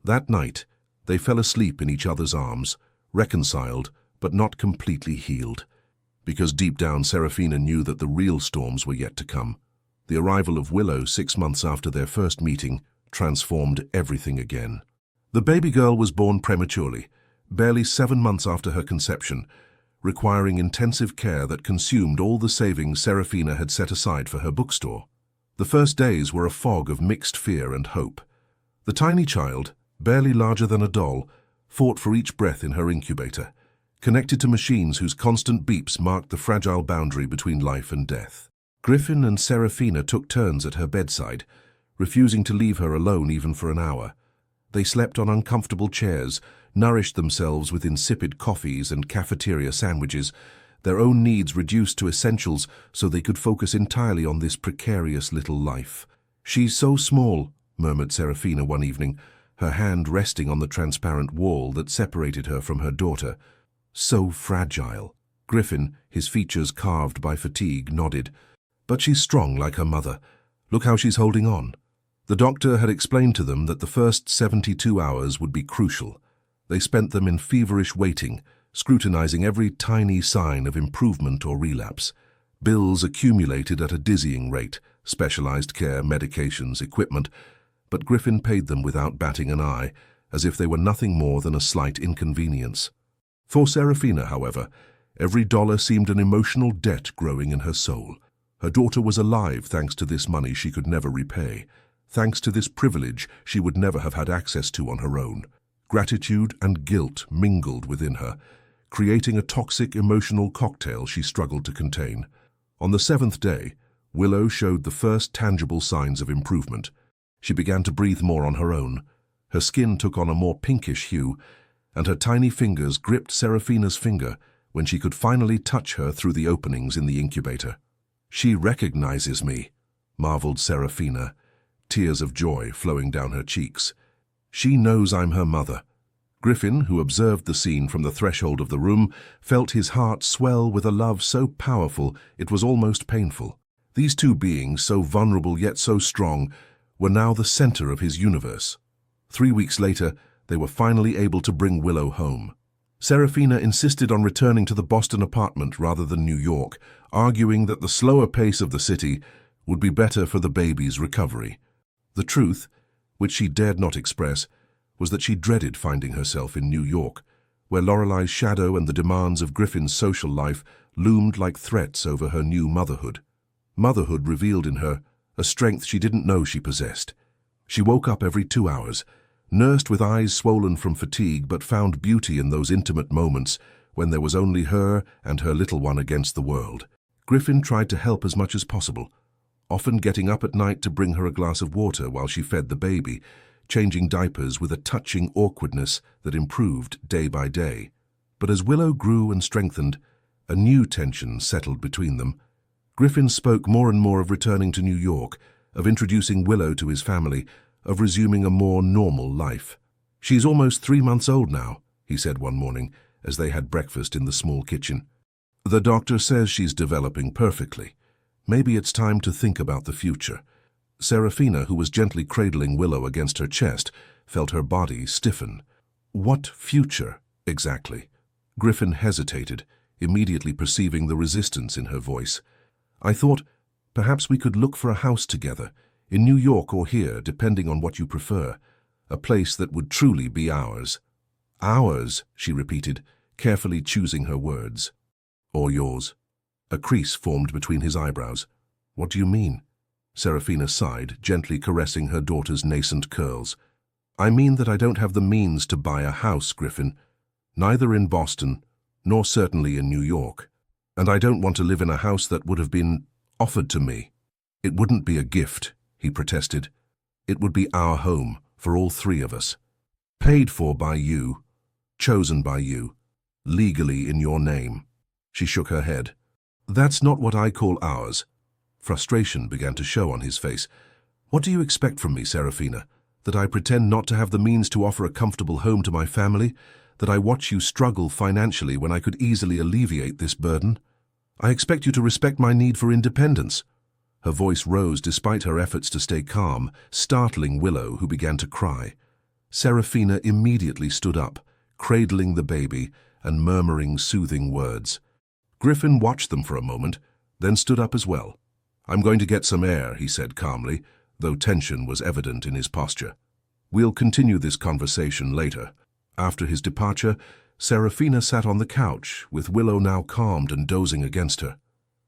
That night, they fell asleep in each other's arms, reconciled, but not completely healed. Because deep down, Serafina knew that the real storms were yet to come. The arrival of Willow 6 months after their first meeting transformed everything again. The baby girl was born prematurely, barely 7 months after her conception, requiring intensive care that consumed all the savings Serafina had set aside for her bookstore. The first days were a fog of mixed fear and hope. The tiny child, barely larger than a doll, fought for each breath in her incubator, connected to machines whose constant beeps marked the fragile boundary between life and death. Griffin and Serafina took turns at her bedside, refusing to leave her alone even for an hour. They slept on uncomfortable chairs, nourished themselves with insipid coffees and cafeteria sandwiches, their own needs reduced to essentials so they could focus entirely on this precarious little life. She's so small, murmured Serafina one evening, her hand resting on the transparent wall that separated her from her daughter. So fragile. Griffin, his features carved by fatigue, nodded. But she's strong like her mother. Look how she's holding on. The doctor had explained to them that the first 72 hours would be crucial. They spent them in feverish waiting, scrutinizing every tiny sign of improvement or relapse. Bills accumulated at a dizzying rate, specialized care, medications, equipment, but Griffin paid them without batting an eye, as if they were nothing more than a slight inconvenience. For Serafina, however, every dollar seemed an emotional debt growing in her soul. Her daughter was alive thanks to this money she could never repay, thanks to this privilege she would never have had access to on her own. Gratitude and guilt mingled within her, creating a toxic emotional cocktail she struggled to contain. On the 7th day, Willow showed the first tangible signs of improvement. She began to breathe more on her own. Her skin took on a more pinkish hue, and her tiny fingers gripped Serafina's finger when she could finally touch her through the openings in the incubator. She recognizes me, marveled Serafina, tears of joy flowing down her cheeks. She knows I'm her mother. Griffin, who observed the scene from the threshold of the room, felt his heart swell with a love so powerful it was almost painful. These two beings, so vulnerable yet so strong, were now the center of his universe. 3 weeks later, they were finally able to bring Willow home. Serafina insisted on returning to the Boston apartment rather than New York, arguing that the slower pace of the city would be better for the baby's recovery. The truth, which she dared not express, was that she dreaded finding herself in New York, where Lorelei's shadow and the demands of Griffin's social life loomed like threats over her new motherhood. Motherhood revealed in her a strength she didn't know she possessed. She woke up every 2 hours, nursed with eyes swollen from fatigue, but found beauty in those intimate moments when there was only her and her little one against the world. Griffin tried to help as much as possible, often getting up at night to bring her a glass of water while she fed the baby, changing diapers with a touching awkwardness that improved day by day. But as Willow grew and strengthened, a new tension settled between them. Griffin spoke more and more of returning to New York, of introducing Willow to his family, of resuming a more normal life. "She's almost 3 months old now," he said one morning as they had breakfast in the small kitchen. "The doctor says she's developing perfectly. Maybe it's time to think about the future." Serafina, who was gently cradling Willow against her chest, felt her body stiffen. What future, exactly? Griffin hesitated, immediately perceiving the resistance in her voice. "I thought perhaps we could look for a house together, in New York or here, depending on what you prefer. A place that would truly be ours." "Ours," she repeated, carefully choosing her words. "Or yours." A crease formed between his eyebrows. "What do you mean?" Serafina sighed, gently caressing her daughter's nascent curls. "I mean that I don't have the means to buy a house, Griffin. Neither in Boston, nor certainly in New York. And I don't want to live in a house that would have been offered to me." "It wouldn't be a gift," he protested. "It would be our home, for all 3 of us. Paid for by you, chosen by you, legally in your name." She shook her head. "That's not what I call ours." Frustration began to show on his face. "What do you expect from me, Serafina? That I pretend not to have the means to offer a comfortable home to my family? That I watch you struggle financially when I could easily alleviate this burden? I expect you to respect my need for independence." Her voice rose despite her efforts to stay calm, startling Willow, who began to cry. Serafina immediately stood up, cradling the baby and murmuring soothing words. Griffin watched them for a moment, then stood up as well. "I'm going to get some air," he said calmly, though tension was evident in his posture. "We'll continue this conversation later." After his departure, Serafina sat on the couch, with Willow now calmed and dozing against her.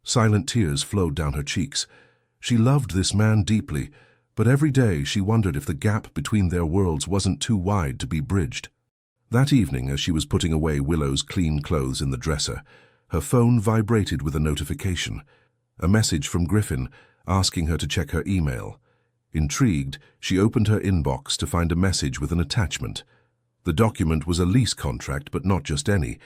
Silent tears flowed down her cheeks. She loved this man deeply, but every day she wondered if the gap between their worlds wasn't too wide to be bridged. That evening, as she was putting away Willow's clean clothes in the dresser, her phone vibrated with a notification. A message from Griffin asking her to check her email. Intrigued, she opened her inbox to find a message with an attachment. The document was a lease contract, but not just any.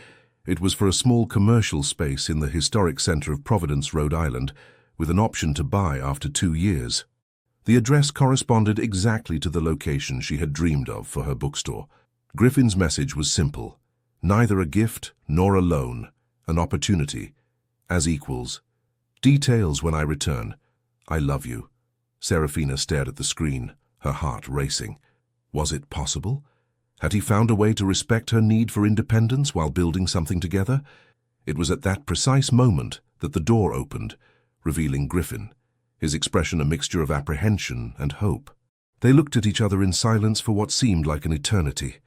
It was for a small commercial space in the historic center of Providence, Rhode Island, with an option to buy after 2 years. The address corresponded exactly to the location she had dreamed of for her bookstore. Griffin's message was simple: neither a gift nor a loan, an opportunity, as equals. "Details when I return. I love you." Serafina stared at the screen, her heart racing. Was it possible? Had he found a way to respect her need for independence while building something together? It was at that precise moment that the door opened, revealing Griffin, his expression a mixture of apprehension and hope. They looked at each other in silence for what seemed like an eternity.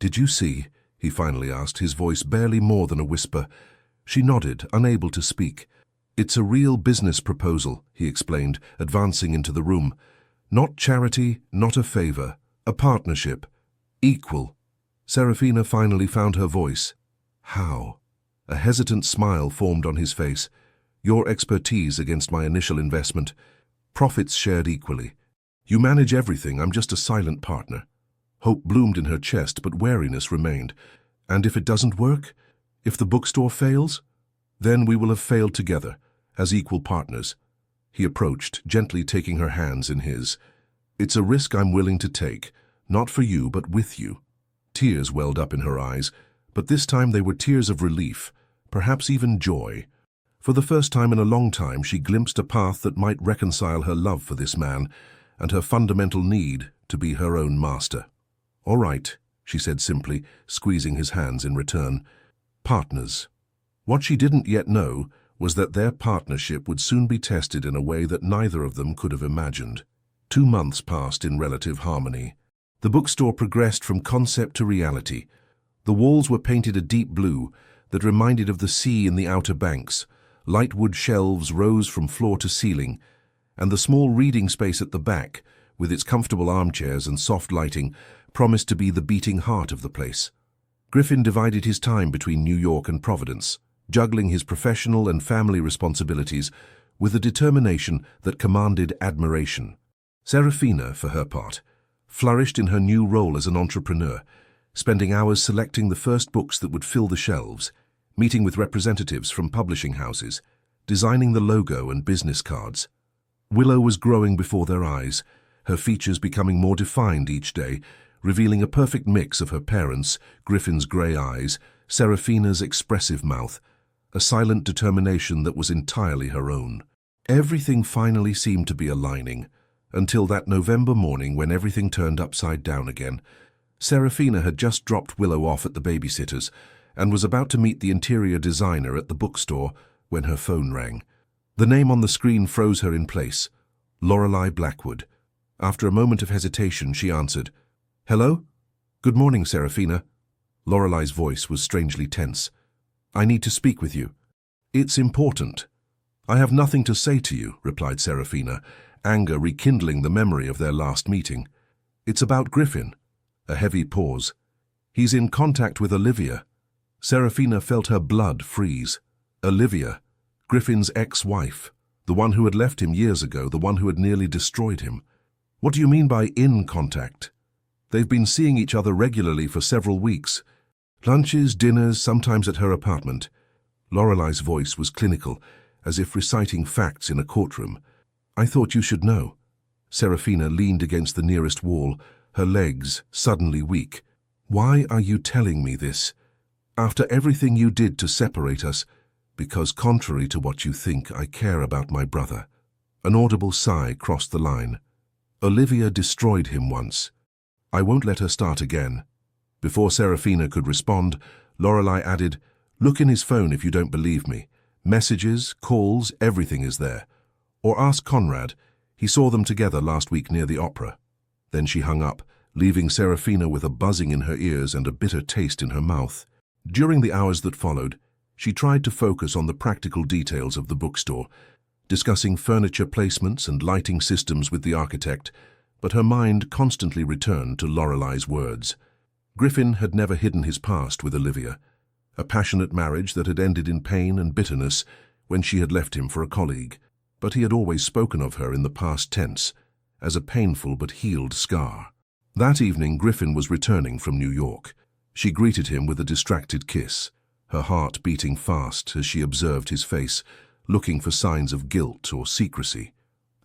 "Did you see?" he finally asked, his voice barely more than a whisper. She nodded, unable to speak. "It's a real business proposal," he explained, advancing into the room. "Not charity, not a favor, a partnership. Equal." Serafina finally found her voice. "How?" A hesitant smile formed on his face. "Your expertise against my initial investment. Profits shared equally. You manage everything, I'm just a silent partner." Hope bloomed in her chest, but wariness remained. "And if it doesn't work? If the bookstore fails? Then we will have failed together, as equal partners." He approached, gently taking her hands in his. "It's a risk I'm willing to take, not for you, but with you." Tears welled up in her eyes, but this time they were tears of relief, perhaps even joy. For the first time in a long time, she glimpsed a path that might reconcile her love for this man and her fundamental need to be her own master. "All right," she said simply, squeezing his hands in return. Partners. What she didn't yet know was that their partnership would soon be tested in a way that neither of them could have imagined. 2 months passed in relative harmony. The bookstore progressed from concept to reality. The walls were painted a deep blue that reminded of the sea in the outer banks. Light wood shelves rose from floor to ceiling, and the small reading space at the back, with its comfortable armchairs and soft lighting, promised to be the beating heart of the place. Griffin divided his time between New York and Providence, juggling his professional and family responsibilities with a determination that commanded admiration. Serafina, for her part, flourished in her new role as an entrepreneur, spending hours selecting the first books that would fill the shelves, meeting with representatives from publishing houses, designing the logo and business cards. Willow was growing before their eyes, her features becoming more defined each day, revealing a perfect mix of her parents, Griffin's grey eyes, Serafina's expressive mouth, a silent determination that was entirely her own. Everything finally seemed to be aligning, until that November morning when everything turned upside down again. Serafina had just dropped Willow off at the babysitter's and was about to meet the interior designer at the bookstore when her phone rang. The name on the screen froze her in place. Lorelei Blackwood. After a moment of hesitation, she answered, "Hello? Good morning, Serafina." Lorelei's voice was strangely tense. "I need to speak with you." "It's important." "I have nothing to say to you," replied Serafina, anger rekindling the memory of their last meeting. "It's about Griffin." A heavy pause. "He's in contact with Olivia." Serafina felt her blood freeze. Olivia, Griffin's ex-wife, the one who had left him years ago, the one who had nearly destroyed him. "What do you mean by in contact?" "They've been seeing each other regularly for several weeks. Lunches, dinners, sometimes at her apartment." Lorelei's voice was clinical, as if reciting facts in a courtroom. "I thought you should know." Serafina leaned against the nearest wall, her legs suddenly weak. "Why are you telling me this? After everything you did to separate us, because contrary to what you think, I care about my brother." An audible sigh crossed the line. "Olivia destroyed him once. I won't let her start again." Before Serafina could respond, Lorelei added, "Look in his phone if you don't believe me. Messages, calls, everything is there. Or ask Conrad. He saw them together last week near the opera." Then she hung up, leaving Serafina with a buzzing in her ears and a bitter taste in her mouth. During the hours that followed, she tried to focus on the practical details of the bookstore, discussing furniture placements and lighting systems with the architect, but her mind constantly returned to Lorelei's words. Griffin had never hidden his past with Olivia, a passionate marriage that had ended in pain and bitterness when she had left him for a colleague, but he had always spoken of her in the past tense, as a painful but healed scar. That evening, Griffin was returning from New York. She greeted him with a distracted kiss, her heart beating fast as she observed his face, looking for signs of guilt or secrecy.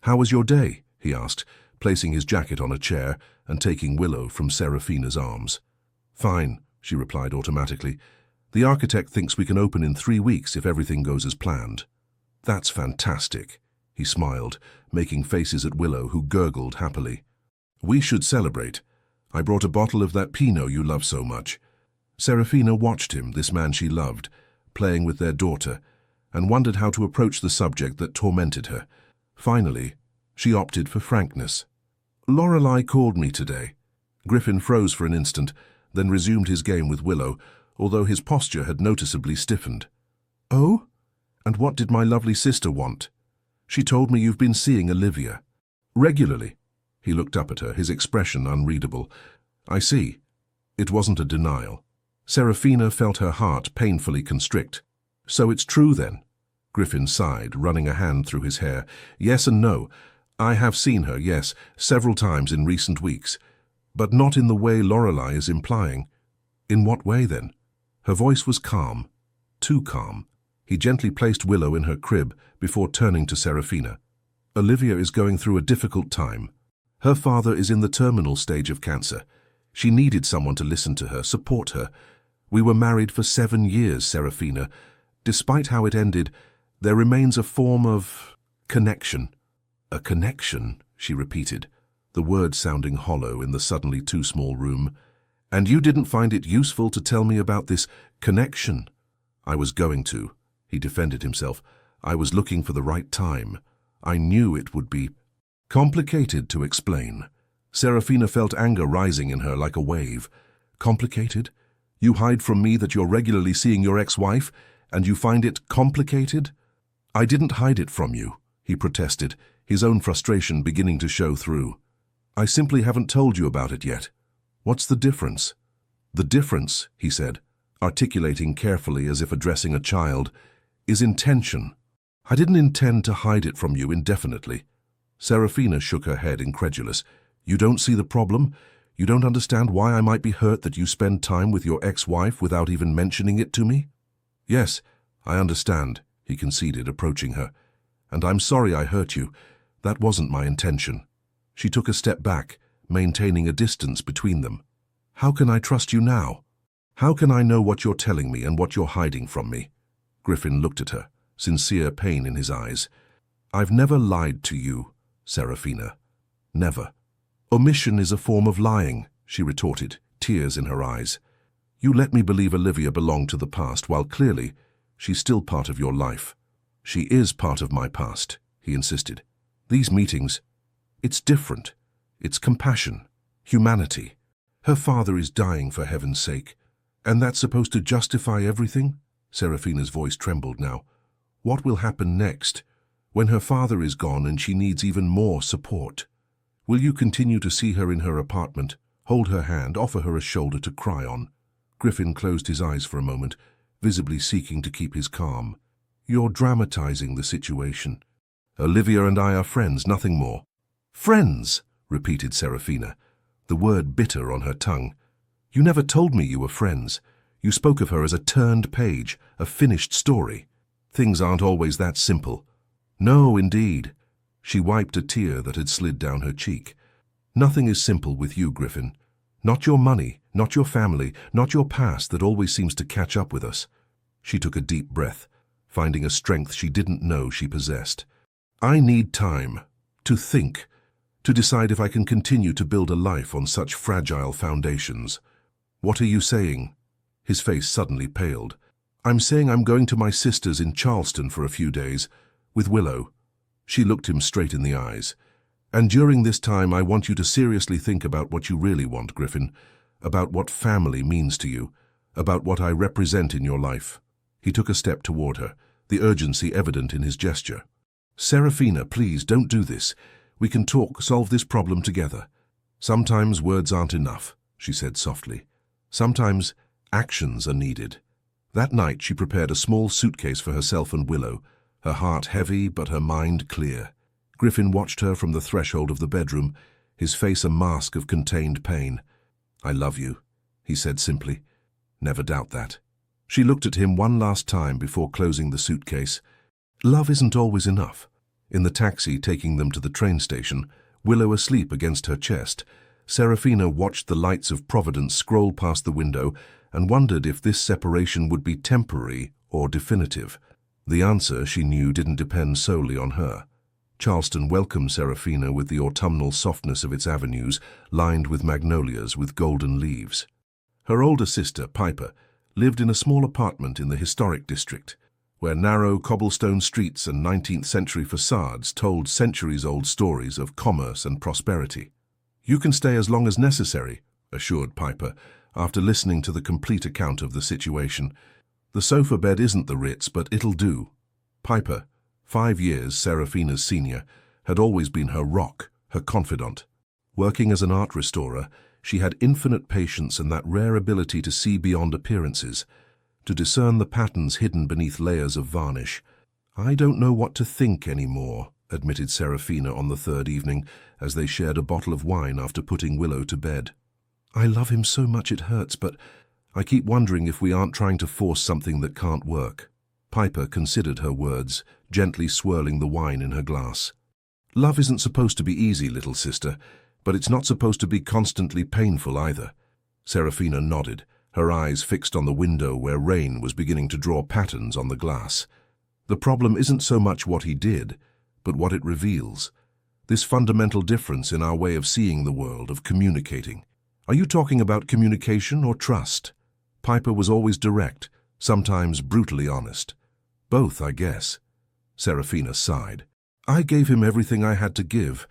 "How was your day?" he asked, placing his jacket on a chair and taking Willow from Serafina's arms. "Fine," she replied automatically. "The architect thinks we can open in 3 weeks if everything goes as planned." "That's fantastic," he smiled, making faces at Willow, who gurgled happily. "We should celebrate. I brought a bottle of that Pinot you love so much." Serafina watched him, this man she loved, playing with their daughter, and wondered how to approach the subject that tormented her. Finally, she opted for frankness. "Lorelei called me today." Griffin froze for an instant, then resumed his game with Willow, although his posture had noticeably stiffened. "Oh? And what did my lovely sister want?" "She told me you've been seeing Olivia." "Regularly." He looked up at her, his expression unreadable. "I see." It wasn't a denial. Serafina felt her heart painfully constrict. "So it's true then?" Griffin sighed, running a hand through his hair. "Yes and no. I have seen her, yes, several times in recent weeks. But not in the way Lorelei is implying." "In what way, then?" Her voice was calm. Too calm. He gently placed Willow in her crib before turning to Serafina. "Olivia is going through a difficult time. Her father is in the terminal stage of cancer. She needed someone to listen to her, support her. We were married for 7 years, Serafina. Despite how it ended, there remains a form of connection." "A connection," she repeated, the words sounding hollow in the suddenly too small room. "And you didn't find it useful to tell me about this connection?" "I was going to," he defended himself. "I was looking for the right time. I knew it would be complicated to explain." Serafina felt anger rising in her like a wave. "Complicated? You hide from me that you're regularly seeing your ex-wife, and you find it complicated? I didn't hide it from you, he protested, his own frustration beginning to show through. I simply haven't told you about it yet. What's the difference? The difference, he said, articulating carefully as if addressing a child, is intention. I didn't intend to hide it from you indefinitely. Serafina shook her head, incredulous. You don't see the problem? You don't understand why I might be hurt that you spend time with your ex-wife without even mentioning it to me? Yes, I understand, he conceded, approaching her. And I'm sorry I hurt you. That wasn't my intention. She took a step back, maintaining a distance between them. How can I trust you now? How can I know what you're telling me and what you're hiding from me? Griffin looked at her, sincere pain in his eyes. I've never lied to you, Serafina. Never. Omission is a form of lying, she retorted, tears in her eyes. You let me believe Olivia belonged to the past, while clearly she's still part of your life. She is part of my past, he insisted. These meetings, it's different. It's compassion, humanity. Her father is dying, for heaven's sake. And that's supposed to justify everything? Serafina's voice trembled now. What will happen next, when her father is gone and she needs even more support? Will you continue to see her in her apartment, hold her hand, offer her a shoulder to cry on? Griffin closed his eyes for a moment, visibly seeking to keep his calm. You're dramatizing the situation. Olivia and I are friends, nothing more. Friends, repeated Serafina, the word bitter on her tongue. You never told me you were friends. You spoke of her as a turned page, a finished story. Things aren't always that simple. No, indeed. She wiped a tear that had slid down her cheek. Nothing is simple with you, Griffin. Not your money, not your family, not your past that always seems to catch up with us. She took a deep breath, finding a strength she didn't know she possessed. I need time to think, to decide if I can continue to build a life on such fragile foundations. What are you saying? His face suddenly paled. I'm saying I'm going to my sister's in Charleston for a few days, with Willow. She looked him straight in the eyes. And during this time I want you to seriously think about what you really want, Griffin, about what family means to you, about what I represent in your life. He took a step toward her, the urgency evident in his gesture. Serafina, please, don't do this. We can talk, solve this problem together. Sometimes words aren't enough, she said softly. Sometimes actions are needed. That night she prepared a small suitcase for herself and Willow, her heart heavy but her mind clear. Griffin watched her from the threshold of the bedroom, his face a mask of contained pain. I love you, he said simply. Never doubt that. She looked at him one last time before closing the suitcase. Love isn't always enough. In the taxi taking them to the train station, Willow asleep against her chest, Serafina watched the lights of Providence scroll past the window and wondered if this separation would be temporary or definitive. The answer, she knew, didn't depend solely on her. Charleston welcomed Serafina with the autumnal softness of its avenues, lined with magnolias with golden leaves. Her older sister, Piper, lived in a small apartment in the historic district, where narrow cobblestone streets and 19th-century facades told centuries-old stories of commerce and prosperity. You can stay as long as necessary, assured Piper, after listening to the complete account of the situation. The sofa bed isn't the Ritz, but it'll do. Piper, 5 years Serafina's senior, had always been her rock, her confidant. Working as an art restorer, she had infinite patience and that rare ability to see beyond appearances, to discern the patterns hidden beneath layers of varnish. I don't know what to think anymore, admitted Serafina on the third evening, as they shared a bottle of wine after putting Willow to bed. I love him so much it hurts, but I keep wondering if we aren't trying to force something that can't work. Piper considered her words, gently swirling the wine in her glass. Love isn't supposed to be easy, little sister, but it's not supposed to be constantly painful either. Serafina nodded, her eyes fixed on the window where rain was beginning to draw patterns on the glass. The problem isn't so much what he did, but what it reveals. This fundamental difference in our way of seeing the world, of communicating. Are you talking about communication or trust? Piper was always direct, sometimes brutally honest. Both, I guess. Serafina sighed. I gave him everything I had to give.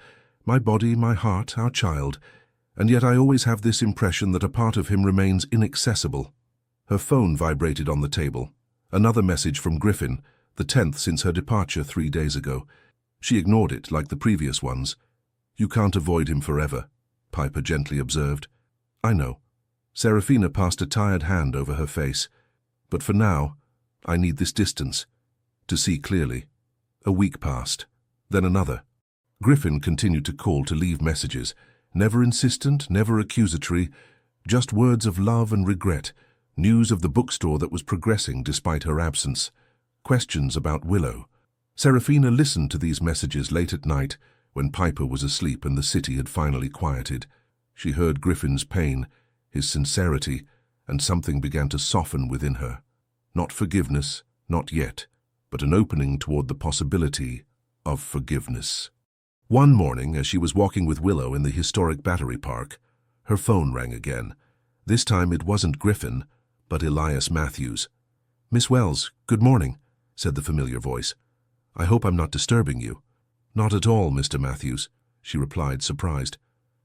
My body, my heart, our child. And yet I always have this impression that a part of him remains inaccessible. Her phone vibrated on the table. Another message from Griffin, the 10th since her departure 3 days ago. She ignored it like the previous ones. "You can't avoid him forever," Piper gently observed. "I know." Serafina passed a tired hand over her face. "But for now, I need this distance to see clearly." A week passed, then another. Griffin continued to call to leave messages, never insistent, never accusatory, just words of love and regret, news of the bookstore that was progressing despite her absence, questions about Willow. Serafina listened to these messages late at night when Piper was asleep and the city had finally quieted. She heard Griffin's pain, his sincerity, and something began to soften within her. Not forgiveness, not yet, but an opening toward the possibility of forgiveness. One morning, as she was walking with Willow in the historic Battery Park, her phone rang again. This time it wasn't Griffin, but Elias Matthews. "Miss Wells, good morning," said the familiar voice. "I hope I'm not disturbing you." "Not at all, Mr. Matthews," she replied, surprised.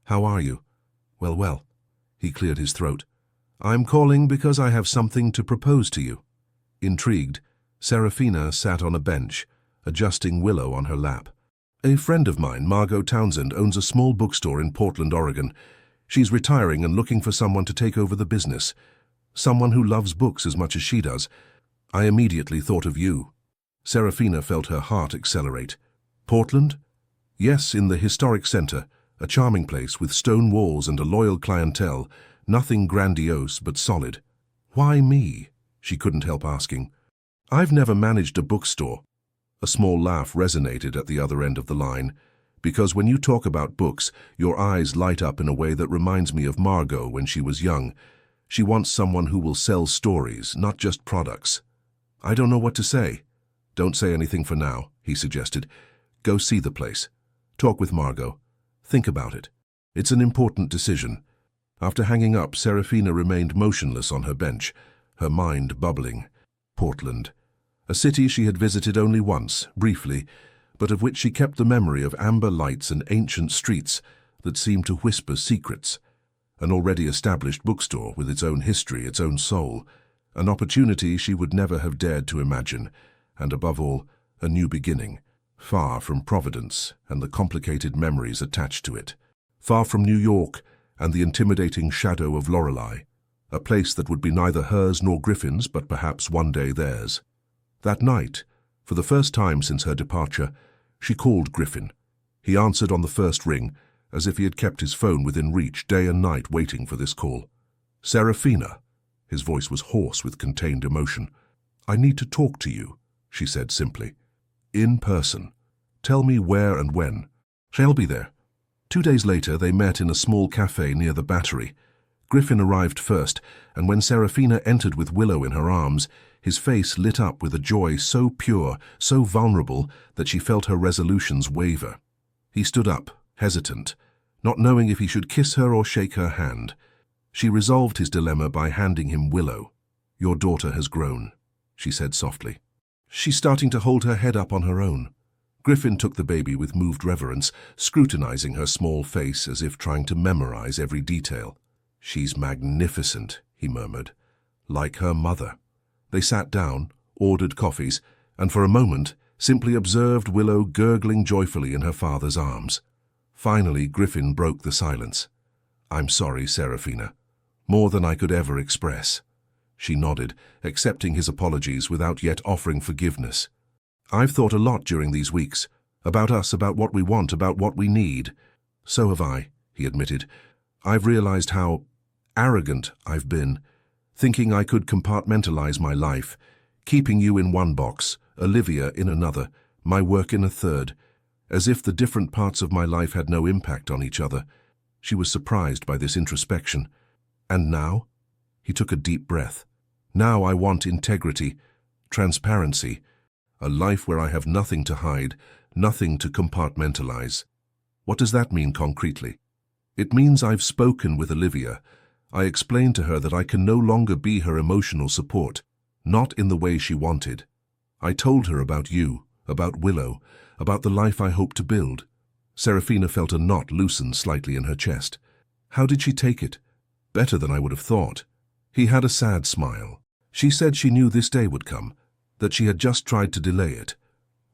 "How are you?" Well. He cleared his throat. "I'm calling because I have something to propose to you." Intrigued, Serafina sat on a bench, adjusting Willow on her lap. "A friend of mine, Margot Townsend, owns a small bookstore in Portland, Oregon. She's retiring and looking for someone to take over the business. Someone who loves books as much as she does. I immediately thought of you." Serafina felt her heart accelerate. "Portland?" "Yes, in the historic center, a charming place with stone walls and a loyal clientele, nothing grandiose but solid." "Why me?" she couldn't help asking. "I've never managed a bookstore." A small laugh resonated at the other end of the line. "Because when you talk about books, your eyes light up in a way that reminds me of Margot when she was young. She wants someone who will sell stories, not just products." "I don't know what to say." "Don't say anything for now," he suggested. "Go see the place. Talk with Margot. Think about it. It's an important decision." After hanging up, Serafina remained motionless on her bench, her mind bubbling. Portland. A city she had visited only once, briefly, but of which she kept the memory of amber lights and ancient streets that seemed to whisper secrets. An already established bookstore with its own history, its own soul. An opportunity she would never have dared to imagine, and above all, a new beginning, far from Providence and the complicated memories attached to it. Far from New York and the intimidating shadow of Lorelei, a place that would be neither hers nor Griffin's, but perhaps one day theirs. That night, for the first time since her departure, she called Griffin. He answered on the first ring, as if he had kept his phone within reach day and night waiting for this call. "Serafina." His voice was hoarse with contained emotion. "I need to talk to you," she said simply. "In person. Tell me where and when." "I'll be there." 2 days later, they met in a small cafe near the Battery. Griffin arrived first, and when Serafina entered with Willow in her arms, his face lit up with a joy so pure, so vulnerable, that she felt her resolutions waver. He stood up, hesitant, not knowing if he should kiss her or shake her hand. She resolved his dilemma by handing him Willow. "Your daughter has grown," she said softly. "She's starting to hold her head up on her own." Griffin took the baby with moved reverence, scrutinizing her small face as if trying to memorize every detail. "She's magnificent," he murmured. "Like her mother." They sat down, ordered coffees, and for a moment simply observed Willow gurgling joyfully in her father's arms. Finally, Griffin broke the silence. "I'm sorry, Serafina. More than I could ever express." She nodded, accepting his apologies without yet offering forgiveness. "I've thought a lot during these weeks. About us, about what we want, about what we need." "So have I," he admitted. "I've realized how arrogant I've been, thinking I could compartmentalize my life, keeping you in one box, Olivia in another, my work in a third, as if the different parts of my life had no impact on each other." She was surprised by this introspection. "And now?" He took a deep breath. "Now I want integrity, transparency, a life where I have nothing to hide, nothing to compartmentalize." "What does that mean concretely?" "It means I've spoken with Olivia. I explained to her that I can no longer be her emotional support, not in the way she wanted. I told her about you, about Willow, about the life I hope to build." Serafina felt a knot loosen slightly in her chest. "How did she take it?" "Better than I would have thought." He had a sad smile. She said she knew this day would come, that she had just tried to delay it.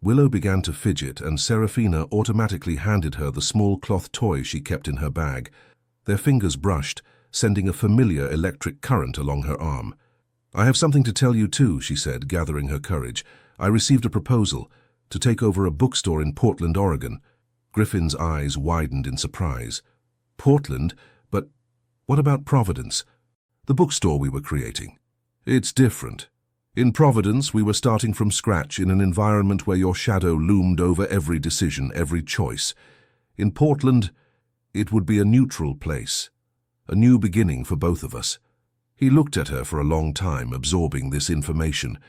Willow began to fidget, and Serafina automatically handed her the small cloth toy she kept in her bag. Their fingers brushed, sending a familiar electric current along her arm. "I have something to tell you too," she said, gathering her courage. "I received a proposal to take over a bookstore in Portland, Oregon." Griffin's eyes widened in surprise. "Portland? But what about Providence? The bookstore we were creating." "It's different. In Providence, we were starting from scratch in an environment where your shadow loomed over every decision, every choice. In Portland, it would be a neutral place, a new beginning for both of us." He looked at her for a long time, absorbing this information.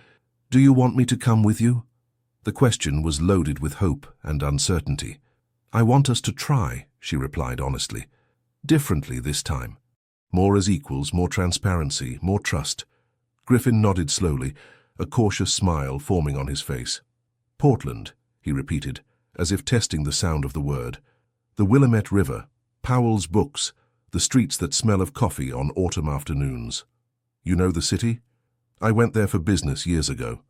"Do you want me to come with you?" The question was loaded with hope and uncertainty. "I want us to try," she replied honestly. "Differently this time. More as equals, more transparency, more trust." Griffin nodded slowly, a cautious smile forming on his face. "Portland," he repeated, as if testing the sound of the word. "The Willamette River, Powell's books, the streets that smell of coffee on autumn afternoons. You know the city? I went there for business years ago."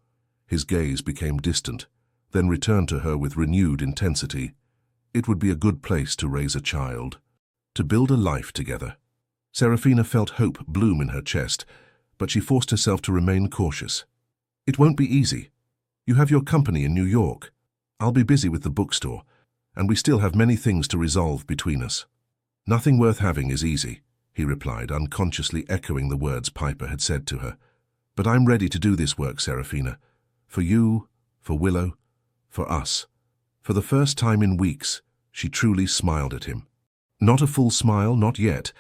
His gaze became distant, then returned to her with renewed intensity. "It would be a good place to raise a child, to build a life together." Serafina felt hope bloom in her chest, but she forced herself to remain cautious. "It won't be easy. You have your company in New York. I'll be busy with the bookstore, and we still have many things to resolve between us." "Nothing worth having is easy," he replied, unconsciously echoing the words Piper had said to her. "But I'm ready to do this work, Serafina. For you, for Willow, for us." For the first time in weeks, she truly smiled at him. Not a full smile, not yet,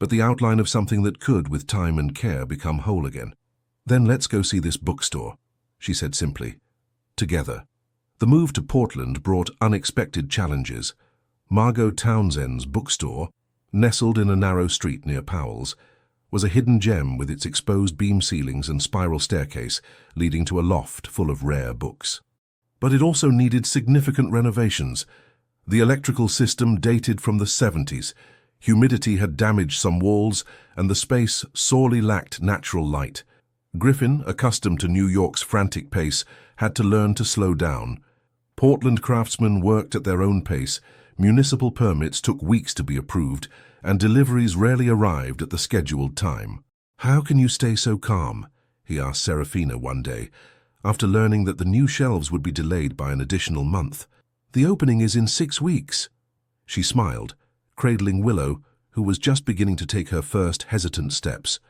but the outline of something that could, with time and care, become whole again. "Then let's go see this bookstore," she said simply. Together. The move to Portland brought unexpected challenges. Margot Townsend's bookstore, nestled in a narrow street near Powell's, was a hidden gem with its exposed beam ceilings and spiral staircase leading to a loft full of rare books. But it also needed significant renovations. The electrical system dated from the 70s. Humidity had damaged some walls, and the space sorely lacked natural light. Griffin, accustomed to New York's frantic pace, had to learn to slow down. Portland craftsmen worked at their own pace. Municipal permits took weeks to be approved, and deliveries rarely arrived at the scheduled time. "How can you stay so calm?" he asked Serafina one day, after learning that the new shelves would be delayed by an additional month. "The opening is in 6 weeks." She smiled, cradling Willow, who was just beginning to take her first hesitant steps.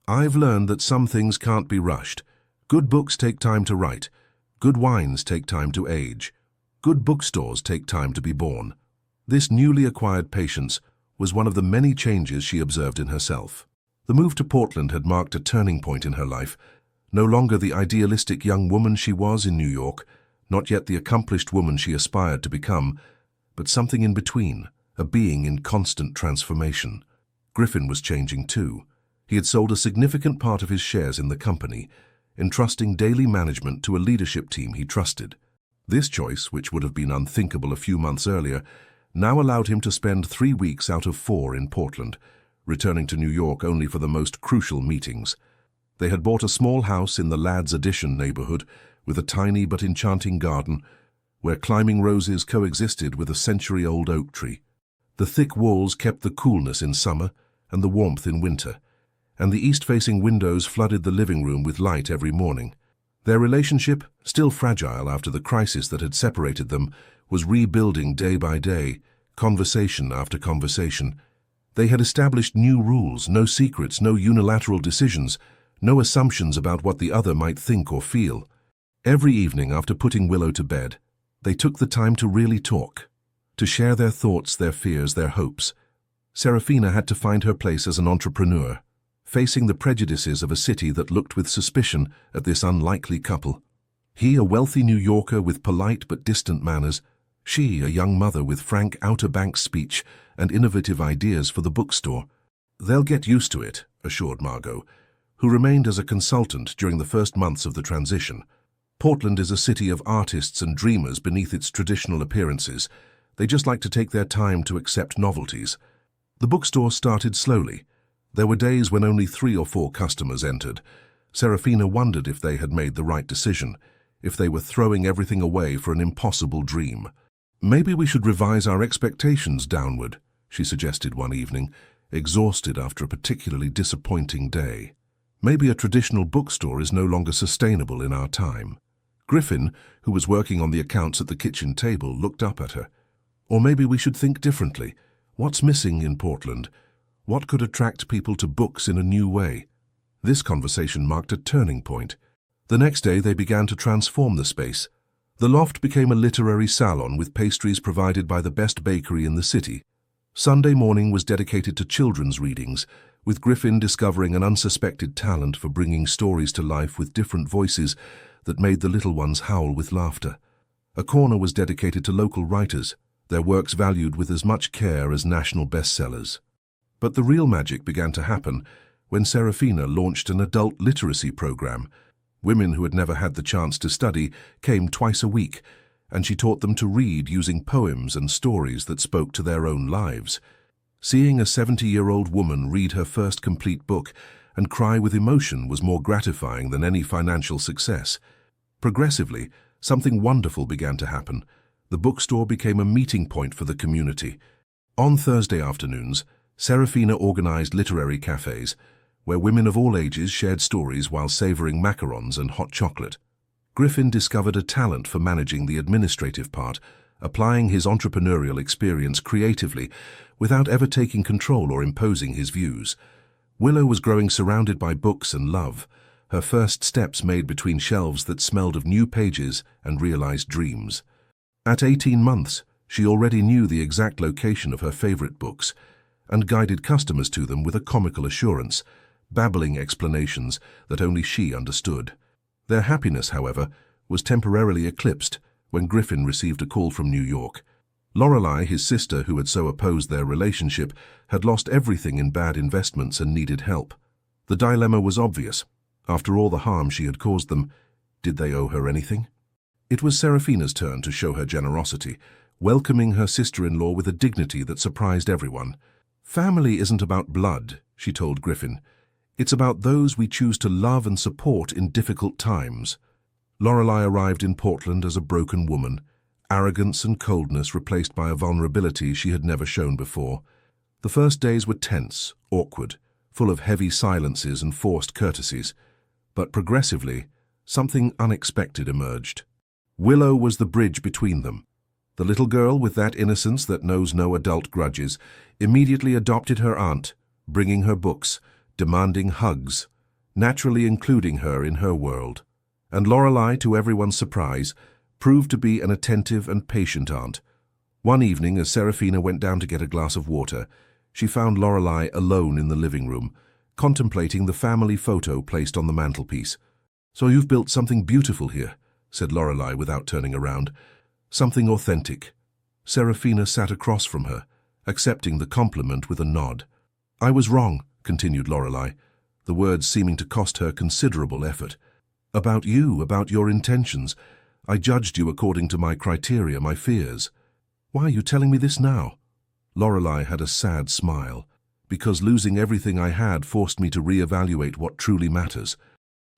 "I've learned that some things can't be rushed. Good books take time to write. Good wines take time to age. Good bookstores take time to be born." This newly acquired patience was one of the many changes she observed in herself. The move to Portland had marked a turning point in her life. No longer the idealistic young woman she was in New York, not yet the accomplished woman she aspired to become, but something in between, a being in constant transformation. Griffin was changing too. He had sold a significant part of his shares in the company, entrusting daily management to a leadership team he trusted. This choice, which would have been unthinkable a few months earlier, now allowed him to spend 3 weeks out of 4 in Portland, returning to New York only for the most crucial meetings. They had bought a small house in the Ladd's Addition neighborhood with a tiny but enchanting garden where climbing roses coexisted with a century-old oak tree. The thick walls kept the coolness in summer and the warmth in winter, and the east-facing windows flooded the living room with light every morning. Their relationship, still fragile after the crisis that had separated them, was rebuilding day by day, conversation after conversation. They had established new rules, no secrets, no unilateral decisions, no assumptions about what the other might think or feel. Every evening after putting Willow to bed, they took the time to really talk, to share their thoughts, their fears, their hopes. Serafina had to find her place as an entrepreneur, facing the prejudices of a city that looked with suspicion at this unlikely couple. He, a wealthy New Yorker with polite but distant manners, she, a young mother with frank Outer Banks speech and innovative ideas for the bookstore. "They'll get used to it," assured Margot, who remained as a consultant during the first months of the transition. Portland is a city of artists and dreamers beneath its traditional appearances. They just like to take their time to accept novelties. The bookstore started slowly. There were days when only 3 or 4 customers entered. Serafina wondered if they had made the right decision, if they were throwing everything away for an impossible dream. "Maybe we should revise our expectations downward," she suggested one evening, exhausted after a particularly disappointing day. "Maybe a traditional bookstore is no longer sustainable in our time." Griffin, who was working on the accounts at the kitchen table, looked up at her. "Or maybe we should think differently. What's missing in Portland? What could attract people to books in a new way?" This conversation marked a turning point. The next day they began to transform the space. The loft became a literary salon with pastries provided by the best bakery in the city. Sunday morning was dedicated to children's readings, with Griffin discovering an unsuspected talent for bringing stories to life with different voices that made the little ones howl with laughter. A corner was dedicated to local writers, their works valued with as much care as national bestsellers. But the real magic began to happen when Serafina launched an adult literacy program. Women who had never had the chance to study came twice a week, and she taught them to read using poems and stories that spoke to their own lives. Seeing a 70-year-old woman read her first complete book and cry with emotion was more gratifying than any financial success. Progressively, something wonderful began to happen. The bookstore became a meeting point for the community. On Thursday afternoons, Serafina organized literary cafes, where women of all ages shared stories while savoring macarons and hot chocolate. Griffin discovered a talent for managing the administrative part, applying his entrepreneurial experience creatively without ever taking control or imposing his views. Willow was growing surrounded by books and love, her first steps made between shelves that smelled of new pages and realized dreams. At 18 months, she already knew the exact location of her favorite books and guided customers to them with a comical assurance, babbling explanations that only she understood. Their happiness, however, was temporarily eclipsed when Griffin received a call from New York. Lorelei, his sister who had so opposed their relationship, had lost everything in bad investments and needed help. The dilemma was obvious. After all the harm she had caused them, did they owe her anything? It was Serafina's turn to show her generosity, welcoming her sister-in-law with a dignity that surprised everyone. "Family isn't about blood," she told Griffin. "It's about those we choose to love and support in difficult times." Lorelei arrived in Portland as a broken woman, arrogance and coldness replaced by a vulnerability she had never shown before. The first days were tense, awkward, full of heavy silences and forced courtesies. But progressively, something unexpected emerged. Willow was the bridge between them. The little girl, with that innocence that knows no adult grudges, immediately adopted her aunt, bringing her books, demanding hugs, naturally including her in her world. And Lorelei, to everyone's surprise, proved to be an attentive and patient aunt. One evening, as Serafina went down to get a glass of water, she found Lorelei alone in the living room, contemplating the family photo placed on the mantelpiece. "So you've built something beautiful here," said Lorelei without turning around. "Something authentic." Serafina sat across from her, accepting the compliment with a nod. "I was wrong," continued Lorelei, the words seeming to cost her considerable effort. "About you, about your intentions. I judged you according to my criteria, my fears." "Why are you telling me this now?" Lorelei had a sad smile. "Because losing everything I had forced me to reevaluate what truly matters.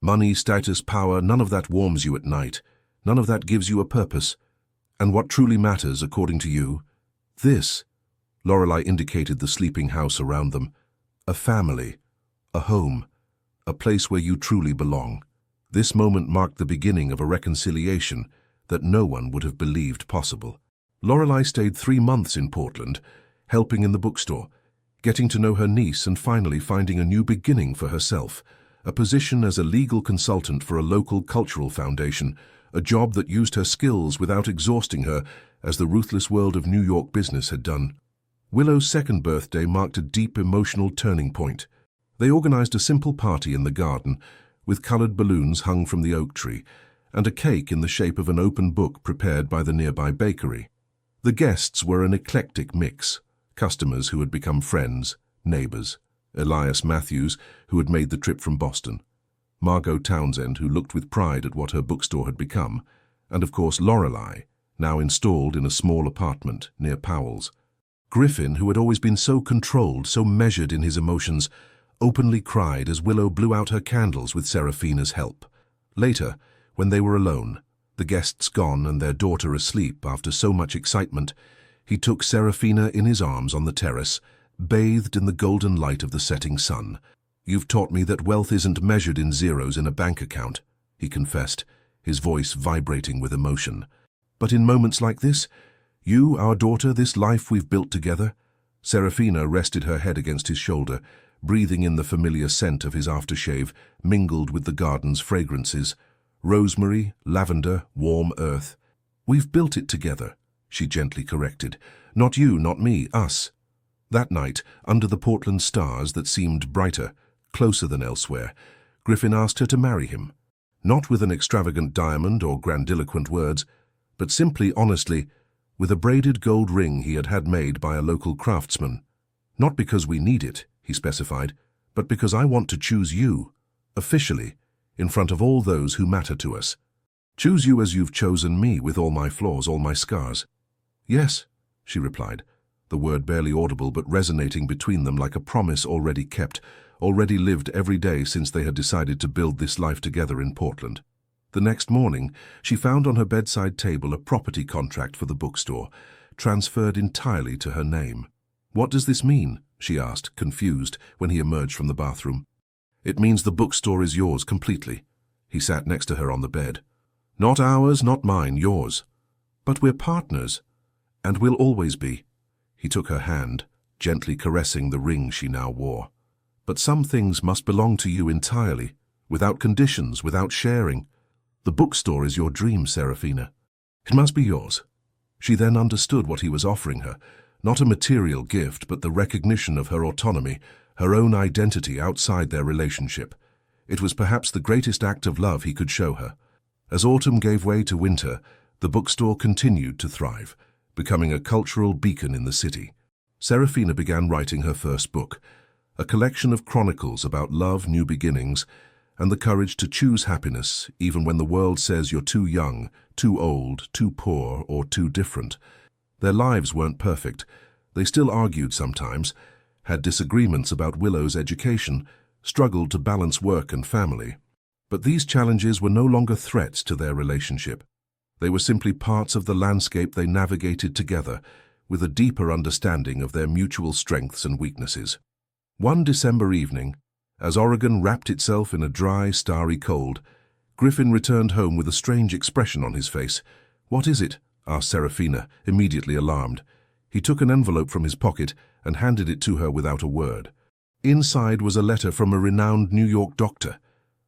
Money, status, power, none of that warms you at night. None of that gives you a purpose. And what truly matters, according to you? This." Lorelei indicated the sleeping house around them. "A family, a home, a place where you truly belong." This moment marked the beginning of a reconciliation that no one would have believed possible. Lorelei stayed 3 months in Portland, helping in the bookstore, getting to know her niece and finally finding a new beginning for herself, a position as a legal consultant for a local cultural foundation, a job that used her skills without exhausting her, as the ruthless world of New York business had done. Willow's second birthday marked a deep emotional turning point. They organized a simple party in the garden, with colored balloons hung from the oak tree, and a cake in the shape of an open book prepared by the nearby bakery. The guests were an eclectic mix, customers who had become friends, neighbors, Elias Matthews, who had made the trip from Boston, Margot Townsend, who looked with pride at what her bookstore had become, and of course Lorelei, now installed in a small apartment near Powell's. Griffin, who had always been so controlled, so measured in his emotions, openly cried as Willow blew out her candles with Serafina's help. Later, when they were alone, the guests gone and their daughter asleep after so much excitement, he took Serafina in his arms on the terrace, bathed in the golden light of the setting sun. "You've taught me that wealth isn't measured in zeros in a bank account," he confessed, his voice vibrating with emotion. "But in moments like this, you, our daughter, this life we've built together." Serafina rested her head against his shoulder, breathing in the familiar scent of his aftershave, mingled with the garden's fragrances. Rosemary, lavender, warm earth. "We've built it together," she gently corrected. "Not you, not me, us." That night, under the Portland stars that seemed brighter, closer than elsewhere, Griffin asked her to marry him. Not with an extravagant diamond or grandiloquent words, but simply, honestly, with a braided gold ring he had had made by a local craftsman. "Not because we need it," he specified, "but because I want to choose you, officially, in front of all those who matter to us. Choose you as you've chosen me, with all my flaws, all my scars." "Yes," she replied, the word barely audible but resonating between them like a promise already kept, already lived every day since they had decided to build this life together in Portland. The next morning, she found on her bedside table a property contract for the bookstore, transferred entirely to her name. "What does this mean?" she asked, confused, when he emerged from the bathroom. "It means the bookstore is yours completely." He sat next to her on the bed. "Not ours, not mine, yours. But we're partners, and we'll always be." He took her hand, gently caressing the ring she now wore. "But some things must belong to you entirely, without conditions, without sharing. The bookstore is your dream, Serafina. It must be yours." She then understood what he was offering her, not a material gift, but the recognition of her autonomy, her own identity outside their relationship. It was perhaps the greatest act of love he could show her. As autumn gave way to winter, the bookstore continued to thrive, becoming a cultural beacon in the city. Serafina began writing her first book, a collection of chronicles about love, new beginnings, and the courage to choose happiness even when the world says you're too young, too old, too poor, or too different. Their lives weren't perfect. They still argued sometimes, had disagreements about Willow's education, struggled to balance work and family. But these challenges were no longer threats to their relationship. They were simply parts of the landscape they navigated together, with a deeper understanding of their mutual strengths and weaknesses. One December evening, as Oregon wrapped itself in a dry, starry cold, Griffin returned home with a strange expression on his face. "What is it?" asked Serafina, immediately alarmed. He took an envelope from his pocket and handed it to her without a word. Inside was a letter from a renowned New York doctor.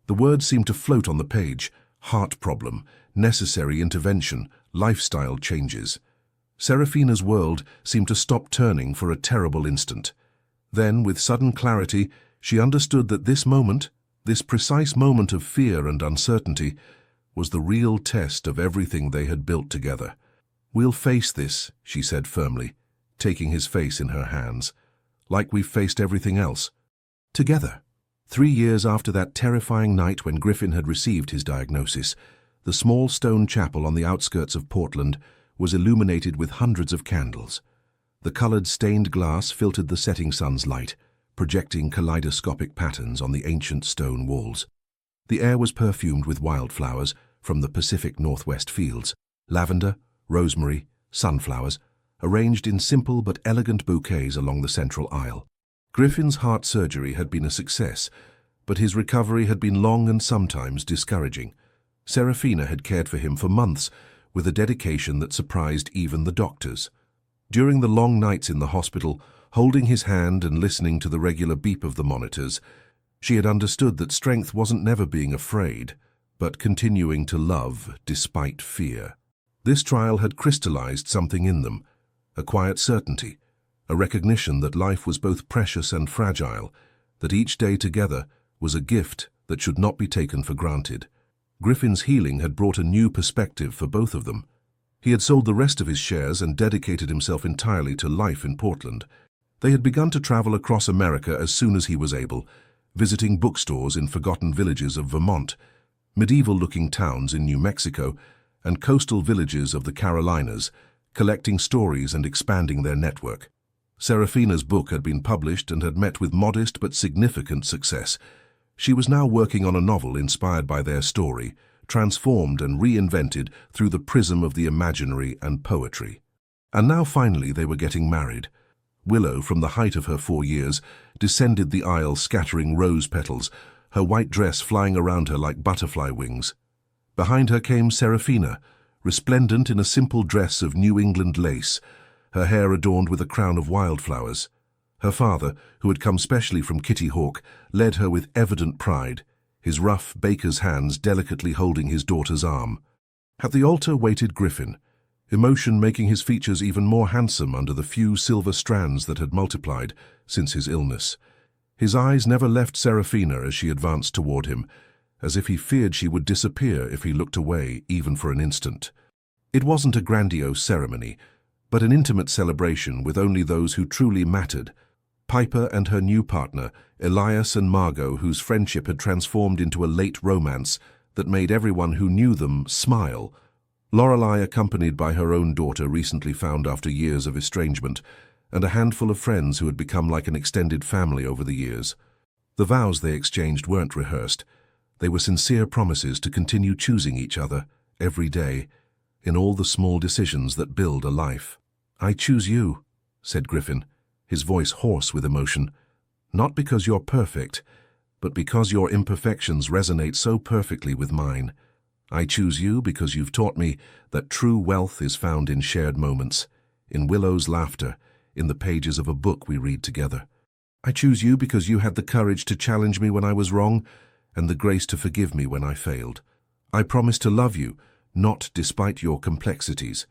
The words seemed to float on the page: heart problem, necessary intervention, lifestyle changes. Serafina's world seemed to stop turning for a terrible instant. Then, with sudden clarity, she understood that this moment, this precise moment of fear and uncertainty, was the real test of everything they had built together. "We'll face this," she said firmly, taking his face in her hands, "like we've faced everything else. Together." 3 years after that terrifying night when Griffin had received his diagnosis, the small stone chapel on the outskirts of Portland was illuminated with hundreds of candles. The colored stained glass filtered the setting sun's light, projecting kaleidoscopic patterns on the ancient stone walls. The air was perfumed with wildflowers from the Pacific Northwest fields, lavender, rosemary, sunflowers, arranged in simple but elegant bouquets along the central aisle. Griffin's heart surgery had been a success, but his recovery had been long and sometimes discouraging. Serafina had cared for him for months, with a dedication that surprised even the doctors. During the long nights in the hospital, holding his hand and listening to the regular beep of the monitors, she had understood that strength wasn't never being afraid, but continuing to love despite fear. This trial had crystallized something in them, a quiet certainty, a recognition that life was both precious and fragile, that each day together was a gift that should not be taken for granted. Griffin's healing had brought a new perspective for both of them. He had sold the rest of his shares and dedicated himself entirely to life in Portland. They had begun to travel across America as soon as he was able, visiting bookstores in forgotten villages of Vermont, medieval-looking towns in New Mexico, and coastal villages of the Carolinas, collecting stories and expanding their network. Serafina's book had been published and had met with modest but significant success. She was now working on a novel inspired by their story, transformed and reinvented through the prism of the imaginary and poetry. And now finally they were getting married. Willow, from the height of her 4 years, descended the aisle scattering rose petals, her white dress flying around her like butterfly wings. Behind her came Serafina, resplendent in a simple dress of New England lace, her hair adorned with a crown of wildflowers. Her father, who had come specially from Kitty Hawk, led her with evident pride, his rough baker's hands delicately holding his daughter's arm. At the altar waited Griffin, emotion making his features even more handsome under the few silver strands that had multiplied since his illness. His eyes never left Serafina as she advanced toward him, as if he feared she would disappear if he looked away even for an instant. It wasn't a grandiose ceremony, but an intimate celebration with only those who truly mattered. Piper and her new partner, Elias and Margot, whose friendship had transformed into a late romance that made everyone who knew them smile. Lorelei, accompanied by her own daughter recently found after years of estrangement, and a handful of friends who had become like an extended family over the years. The vows they exchanged weren't rehearsed. They were sincere promises to continue choosing each other, every day, in all the small decisions that build a life. "I choose you," said Griffin, his voice hoarse with emotion. "Not because you're perfect, but because your imperfections resonate so perfectly with mine. I choose you because you've taught me that true wealth is found in shared moments, in Willow's laughter, in the pages of a book we read together. I choose you because you had the courage to challenge me when I was wrong, and the grace to forgive me when I failed. I promise to love you, not despite your complexities,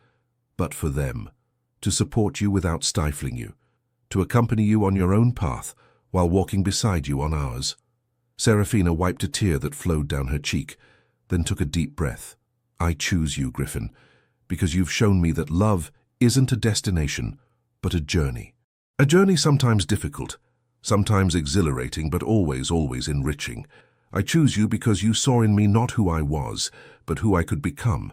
but for them, to support you without stifling you, to accompany you on your own path while walking beside you on ours." Serafina wiped a tear that flowed down her cheek, then took a deep breath. "I choose you, Griffin, because you've shown me that love isn't a destination, but a journey. A journey sometimes difficult, sometimes exhilarating, but always enriching. I choose you because you saw in me not who I was, but who I could become,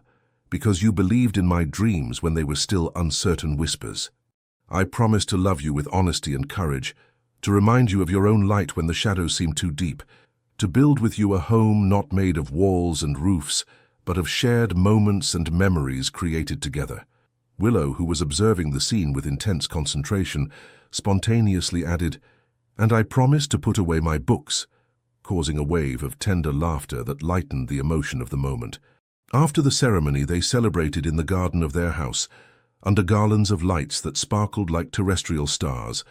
because you believed in my dreams when they were still uncertain whispers. I promise to love you with honesty and courage, to remind you of your own light when the shadows seem too deep, to build with you a home not made of walls and roofs, but of shared moments and memories created together." Willow, who was observing the scene with intense concentration, spontaneously added, "And I promise to put away my books," causing a wave of tender laughter that lightened the emotion of the moment. After the ceremony, they celebrated in the garden of their house, under garlands of lights that sparkled like terrestrial stars.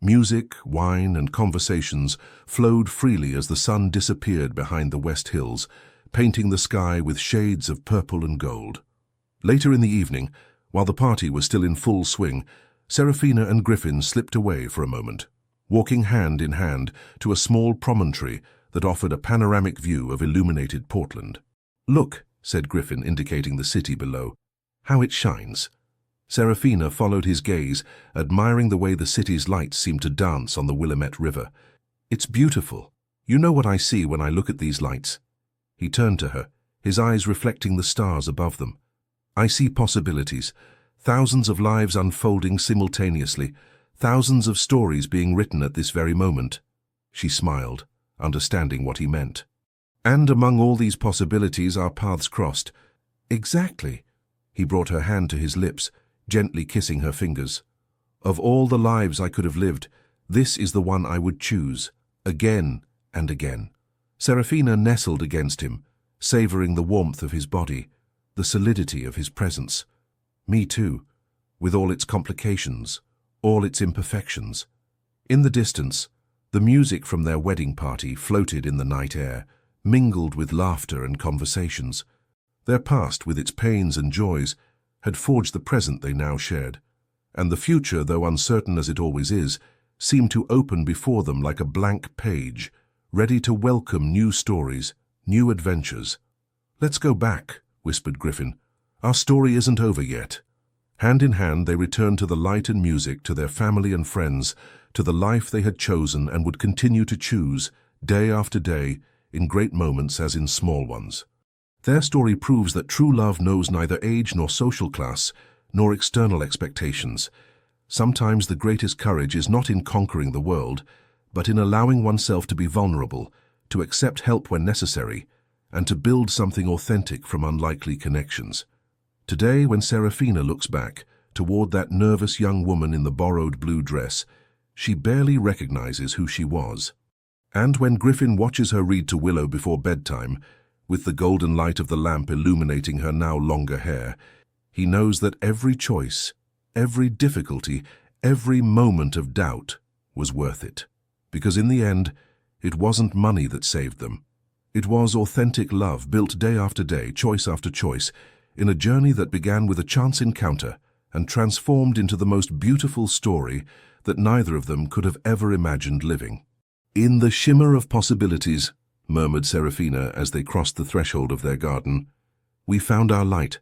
Music, wine, and conversations flowed freely as the sun disappeared behind the West Hills, painting the sky with shades of purple and gold. Later in the evening, while the party was still in full swing, Serafina and Griffin slipped away for a moment, walking hand in hand to a small promontory that offered a panoramic view of illuminated Portland. "Look," said Griffin, indicating the city below, "how it shines." Serafina followed his gaze, admiring the way the city's lights seemed to dance on the Willamette River. "It's beautiful. You know what I see when I look at these lights." He turned to her, his eyes reflecting the stars above them. "I see possibilities, thousands of lives unfolding simultaneously, thousands of stories being written at this very moment." She smiled, understanding what he meant. "And among all these possibilities our paths crossed." "Exactly." He brought her hand to his lips, gently kissing her fingers. "Of all the lives I could have lived, this is the one I would choose, again and again." Serafina nestled against him, savoring the warmth of his body, the solidity of his presence. "Me too, with all its complications, all its imperfections." In the distance, the music from their wedding party floated in the night air, mingled with laughter and conversations. Their past, with its pains and joys, had forged the present they now shared, and the future, though uncertain as it always is, seemed to open before them like a blank page, ready to welcome new stories, new adventures. "Let's go back," whispered Griffin. "Our story isn't over yet." Hand in hand, they returned to the light and music, to their family and friends, to the life they had chosen and would continue to choose, day after day, in great moments as in small ones. Their story proves that true love knows neither age nor social class, nor external expectations. Sometimes the greatest courage is not in conquering the world, but in allowing oneself to be vulnerable, to accept help when necessary, and to build something authentic from unlikely connections. Today, when Serafina looks back toward that nervous young woman in the borrowed blue dress, she barely recognizes who she was. And when Griffin watches her read to Willow before bedtime, with the golden light of the lamp illuminating her now longer hair, he knows that every choice, every difficulty, every moment of doubt was worth it. Because in the end, it wasn't money that saved them. It was authentic love built day after day, choice after choice, in a journey that began with a chance encounter and transformed into the most beautiful story that neither of them could have ever imagined living. "In the shimmer of possibilities," murmured Serafina as they crossed the threshold of their garden, "we found our light,